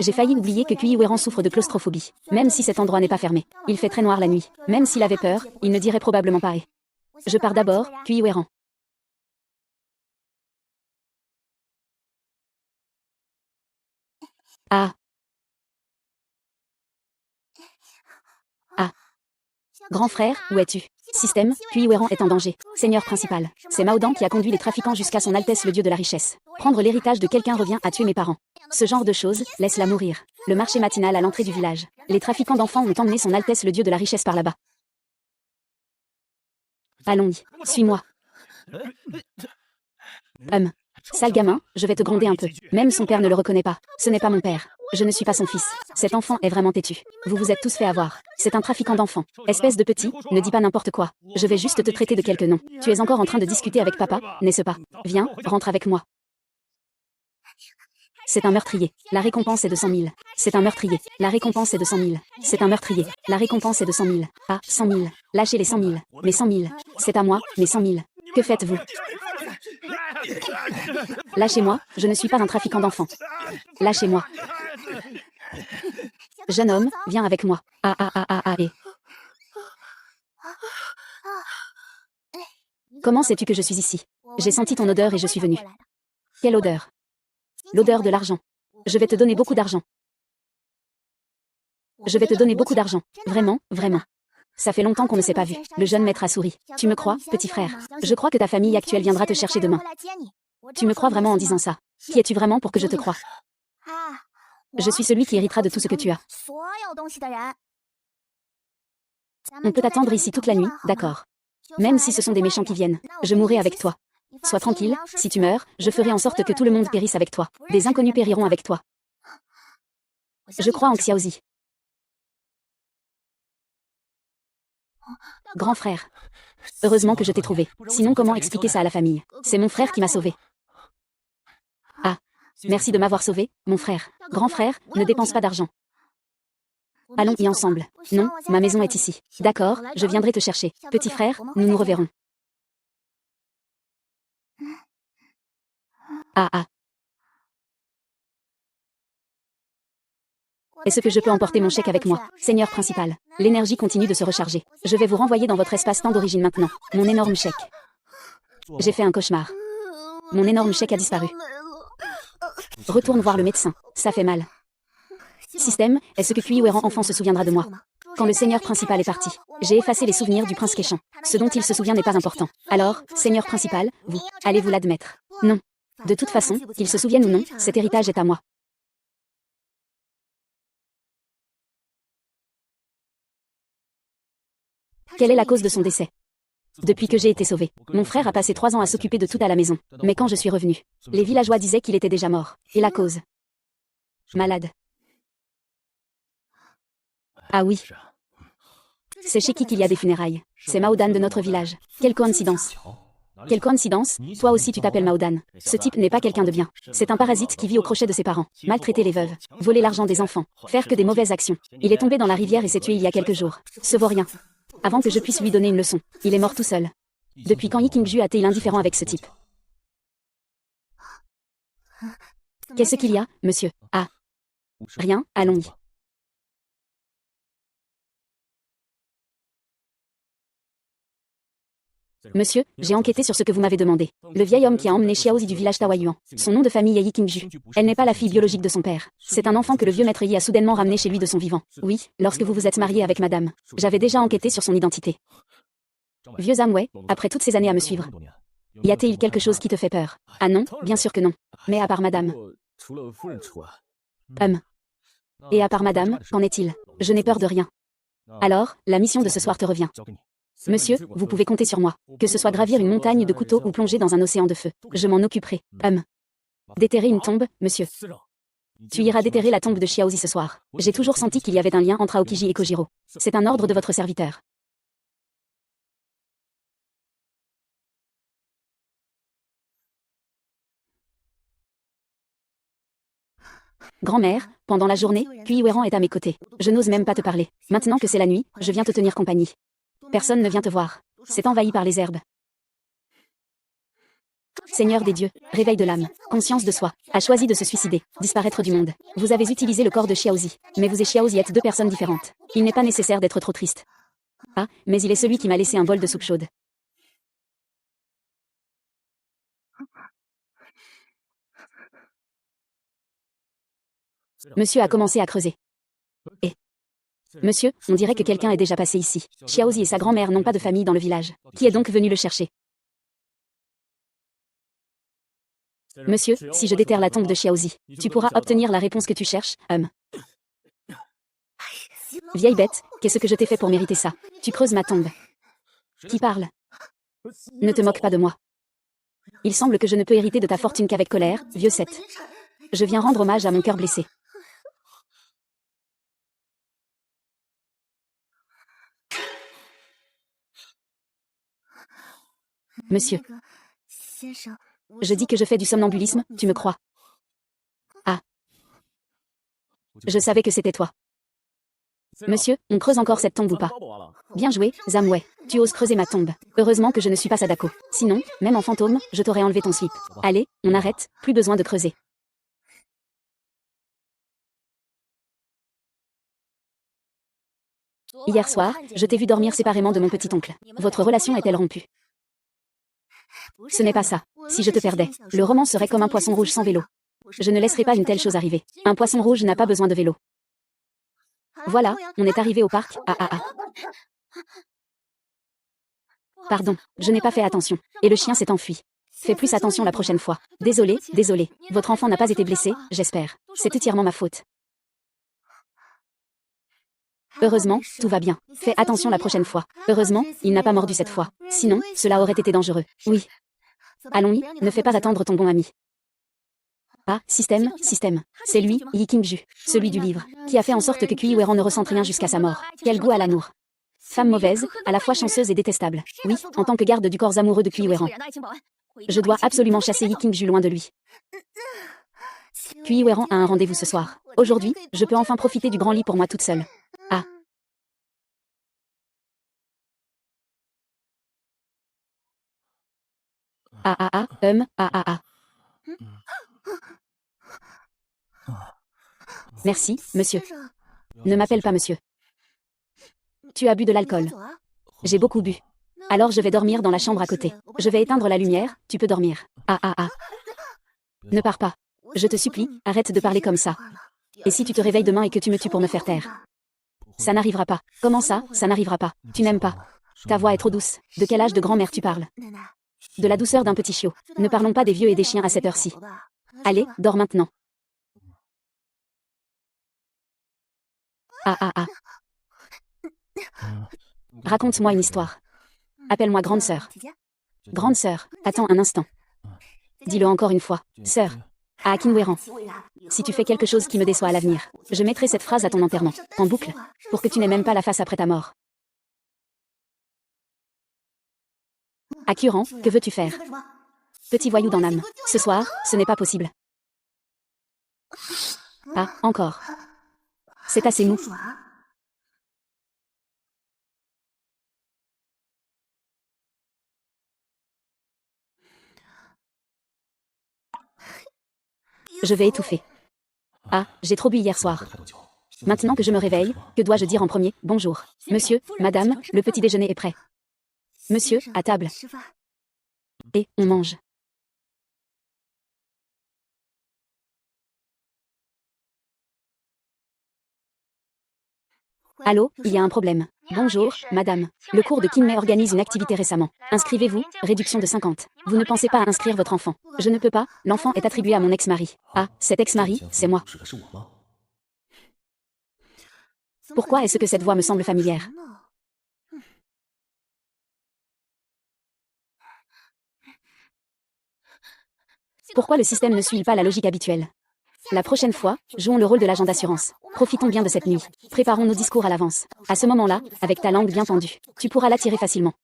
J'ai failli oublier que Kui Wéran souffre de claustrophobie. Même si cet endroit n'est pas fermé. Il fait très noir la nuit. Même s'il avait peur, il ne dirait probablement pas. Je pars d'abord, Kui Wéran. Grand frère, où es-tu? Système, Kui Wéran est en danger. Seigneur principal, c'est Mao Dan qui a conduit les trafiquants jusqu'à son Altesse le dieu de la richesse. Prendre l'héritage de quelqu'un revient à tuer mes parents. Ce genre de choses, laisse-la mourir. Le marché matinal à l'entrée du village. Les trafiquants d'enfants ont emmené son Altesse le dieu de la richesse par là-bas. Allons-y, suis-moi. Sale gamin, je vais te gronder un peu. Même son père ne le reconnaît pas. Ce n'est pas mon père. Je ne suis pas son fils. Cet enfant est vraiment têtu. Vous vous êtes tous fait avoir. C'est un trafiquant d'enfants. Espèce de petit, ne dis pas n'importe quoi. Je vais juste te traiter de quelques noms. Tu es encore en train de discuter avec papa, n'est-ce pas? Viens, rentre avec moi. C'est un meurtrier. La récompense est de 100 000. C'est un meurtrier. La récompense est de 100 000. C'est un meurtrier. La récompense est de 100 000. Ah, 100 000. Lâchez les 100 000. Mais 100 000. C'est à moi, mais 100 000. Que faites-vous? Lâchez-moi, je ne suis pas un trafiquant d'enfants. Lâchez-moi. Jeune homme, viens avec moi. Et. Comment sais-tu que je suis ici? J'ai senti ton odeur et je suis venue. Quelle odeur? L'odeur de l'argent. Je vais te donner beaucoup d'argent. Je vais te donner beaucoup d'argent. Vraiment, vraiment. Ça fait longtemps qu'on ne s'est pas vu. Le jeune maître a souri. Tu me crois, petit frère? Je crois que ta famille actuelle viendra te chercher demain. Tu me crois vraiment en disant ça? Qui es-tu vraiment pour que je te croie? Je suis celui qui héritera de tout ce que tu as. On peut attendre ici toute la nuit, d'accord. Même si ce sont des méchants qui viennent, je mourrai avec toi. Sois tranquille, si tu meurs, je ferai en sorte que tout le monde périsse avec toi. Des inconnus périront avec toi. Je crois en Xiaozi. Grand frère. Heureusement que je t'ai trouvé. Sinon, comment expliquer ça à la famille? C'est mon frère qui m'a sauvé. Ah. Merci de m'avoir sauvé, mon frère. Grand frère, ne dépense pas d'argent. Allons y ensemble. Non, ma maison est ici. D'accord, je viendrai te chercher. Petit frère, nous nous reverrons. Ah. Est-ce que je peux emporter mon chèque avec moi? Seigneur principal, l'énergie continue de se recharger. Je vais vous renvoyer dans votre espace-temps d'origine maintenant. Mon énorme chèque. J'ai fait un cauchemar. Mon énorme chèque a disparu. Retourne voir le médecin. Ça fait mal. Système, est-ce que Kui Weran enfant se souviendra de moi? Quand le seigneur principal est parti, j'ai effacé les souvenirs du prince Kéchan. Ce dont il se souvient n'est pas important. Alors, seigneur principal, vous, allez-vous l'admettre? Non. De toute façon, qu'il se souvienne ou non, cet héritage est à moi. Quelle est la cause de son décès? Depuis que j'ai été sauvé, mon frère a passé 3 ans à s'occuper de tout à la maison. Mais quand je suis revenu, les villageois disaient qu'il était déjà mort. Et la cause? Malade. Ah oui. C'est chez qui qu'il y a des funérailles? C'est Maodan de notre village. Quelle coïncidence. Quelle coïncidence, toi aussi tu t'appelles Maodan. Ce type n'est pas quelqu'un de bien. C'est un parasite qui vit au crochet de ses parents. Maltraiter les veuves, voler l'argent des enfants, faire que des mauvaises actions. Il est tombé dans la rivière et s'est tué il y a quelques jours. Ce vaut rien. Avant que je puisse lui donner une leçon, il est mort tout seul. Depuis quand Yi Qingju a-t-il indifférent avec ce type? Qu'est-ce qu'il y a, monsieur? Ah. Rien, allons-y. Monsieur, j'ai enquêté sur ce que vous m'avez demandé. Le vieil homme qui a emmené Xiaozi du village Taoyuan. Son nom de famille est Yi Qingju. Elle n'est pas la fille biologique de son père. C'est un enfant que le vieux maître Yi a soudainement ramené chez lui de son vivant. Oui, lorsque vous vous êtes marié avec madame. J'avais déjà enquêté sur son identité. Vieux Amway, après toutes ces années à me suivre. Y a-t-il quelque chose qui te fait peur? Ah non, bien sûr que non. Mais à part madame. Et à part madame, qu'en est-il? Je n'ai peur de rien. Alors, la mission de ce soir te revient. Monsieur, vous pouvez compter sur moi. Que ce soit gravir une montagne de couteaux ou plonger dans un océan de feu. Je m'en occuperai. Déterrer une tombe, monsieur. Tu iras déterrer la tombe de Xiaozi ce soir. J'ai toujours senti qu'il y avait un lien entre Aokiji et Kojiro. C'est un ordre de votre serviteur. Grand-mère, pendant la journée, Kui Weran est à mes côtés. Je n'ose même pas te parler. Maintenant que c'est la nuit, je viens te tenir compagnie. Personne ne vient te voir. C'est envahi par les herbes. Seigneur des dieux, réveil de l'âme, conscience de soi, a choisi de se suicider, disparaître du monde. Vous avez utilisé le corps de Xiaozi, mais vous et Xiaozi êtes deux personnes différentes. Il n'est pas nécessaire d'être trop triste. Ah, mais il est celui qui m'a laissé un bol de soupe chaude. Monsieur a commencé à creuser. Et monsieur, on dirait que quelqu'un est déjà passé ici. Xiaozi et sa grand-mère n'ont pas de famille dans le village. Qui est donc venu le chercher? Monsieur, si je déterre la tombe de Xiaozi, tu pourras obtenir la réponse que tu cherches, Vieille bête, qu'est-ce que je t'ai fait pour mériter ça? Tu creuses ma tombe. Qui parle? Ne te moque pas de moi. Il semble que je ne peux hériter de ta fortune qu'avec colère, vieux Seth. Je viens rendre hommage à mon cœur blessé. Monsieur. Je dis que je fais du somnambulisme, tu me crois? Ah. Je savais que c'était toi. Monsieur, on creuse encore cette tombe ou pas? Bien joué, Zamway. Tu oses creuser ma tombe. Heureusement que je ne suis pas Sadako. Sinon, même en fantôme, je t'aurais enlevé ton slip. Allez, on arrête, plus besoin de creuser. Hier soir, je t'ai vu dormir séparément de mon petit oncle. Votre relation est-elle rompue? Ce n'est pas ça. Si je te perdais, le roman serait comme un poisson rouge sans vélo. Je ne laisserai pas une telle chose arriver. Un poisson rouge n'a pas besoin de vélo. Voilà, on est arrivé au parc. Pardon, je n'ai pas fait attention. Et le chien s'est enfui. Fais plus attention la prochaine fois. Désolé, désolé. Votre enfant n'a pas été blessé, j'espère. C'est entièrement ma faute. Heureusement, tout va bien. Fais attention la prochaine fois. Heureusement, il n'a pas mordu cette fois. Sinon, cela aurait été dangereux. Oui. Allons-y, ne fais pas attendre ton bon ami. Ah, système. C'est lui, Yi King-ju, celui du livre, qui a fait en sorte que Kui Weran ne ressente rien jusqu'à sa mort. Quel goût à l'amour. Femme mauvaise, à la fois chanceuse et détestable. Oui, en tant que garde du corps amoureux de Kui Weran. Je dois absolument chasser Yi King-ju loin de lui. Kui Weran a un rendez-vous ce soir. Aujourd'hui, je peux enfin profiter du grand lit pour moi toute seule. Ah. Merci, monsieur. Ne m'appelle pas monsieur. Tu as bu de l'alcool. J'ai beaucoup bu. Alors je vais dormir dans la chambre à côté. Je vais éteindre la lumière, tu peux dormir. Ne pars pas. Je te supplie, arrête de parler comme ça. Et si tu te réveilles demain et que tu me tues pour me faire taire? Ça n'arrivera pas. Comment ça, ça n'arrivera pas? Tu n'aimes pas. Ta voix est trop douce. De quel âge de grand-mère tu parles? De la douceur d'un petit chiot. Ne parlons pas des vieux et des chiens à cette heure-ci. Allez, dors maintenant. Raconte-moi une histoire. Appelle-moi grande sœur. Grande sœur, attends un instant. Dis-le encore une fois. Sœur. À King Weran. Si tu fais quelque chose qui me déçoit à l'avenir, je mettrai cette phrase à ton enterrement, en boucle, pour que tu n'aies même pas la face après ta mort. Akuran, que veux-tu faire? Petit voyou dans l'âme. Ce soir, ce n'est pas possible. Ah, encore. C'est assez mou. Je vais étouffer. Ah, j'ai trop bu hier soir. Maintenant que je me réveille, que dois-je dire en premier? Bonjour. Monsieur, madame, le petit déjeuner est prêt. Monsieur, à table. Et, on mange. Allô, il y a un problème. Bonjour, madame. Le cours de Kinmei organise une activité récemment. Inscrivez-vous, réduction de 50. Vous ne pensez pas à inscrire votre enfant? Je ne peux pas, l'enfant est attribué à mon ex-mari. Ah, cet ex-mari, c'est moi. Pourquoi est-ce que cette voix me semble familière? Pourquoi le système ne suit pas la logique habituelle? La prochaine fois, jouons le rôle de l'agent d'assurance. Profitons bien de cette nuit. Préparons nos discours à l'avance. À ce moment-là, avec ta langue bien tendue, tu pourras l'attirer facilement.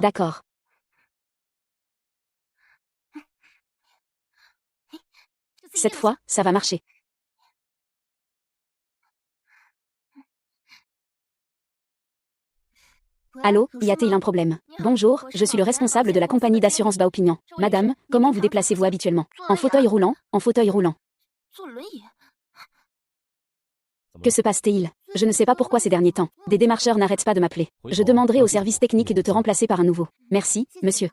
D'accord. Cette fois, ça va marcher. Allô, y a-t-il un problème? Bonjour, je suis le responsable de la compagnie d'assurance Baopignan. Madame, comment vous déplacez-vous habituellement? En fauteuil roulant, en fauteuil roulant. Que se passe-t-il? Je ne sais pas pourquoi ces derniers temps. Des démarcheurs n'arrêtent pas de m'appeler. Je demanderai au service technique de te remplacer par un nouveau. Merci, monsieur.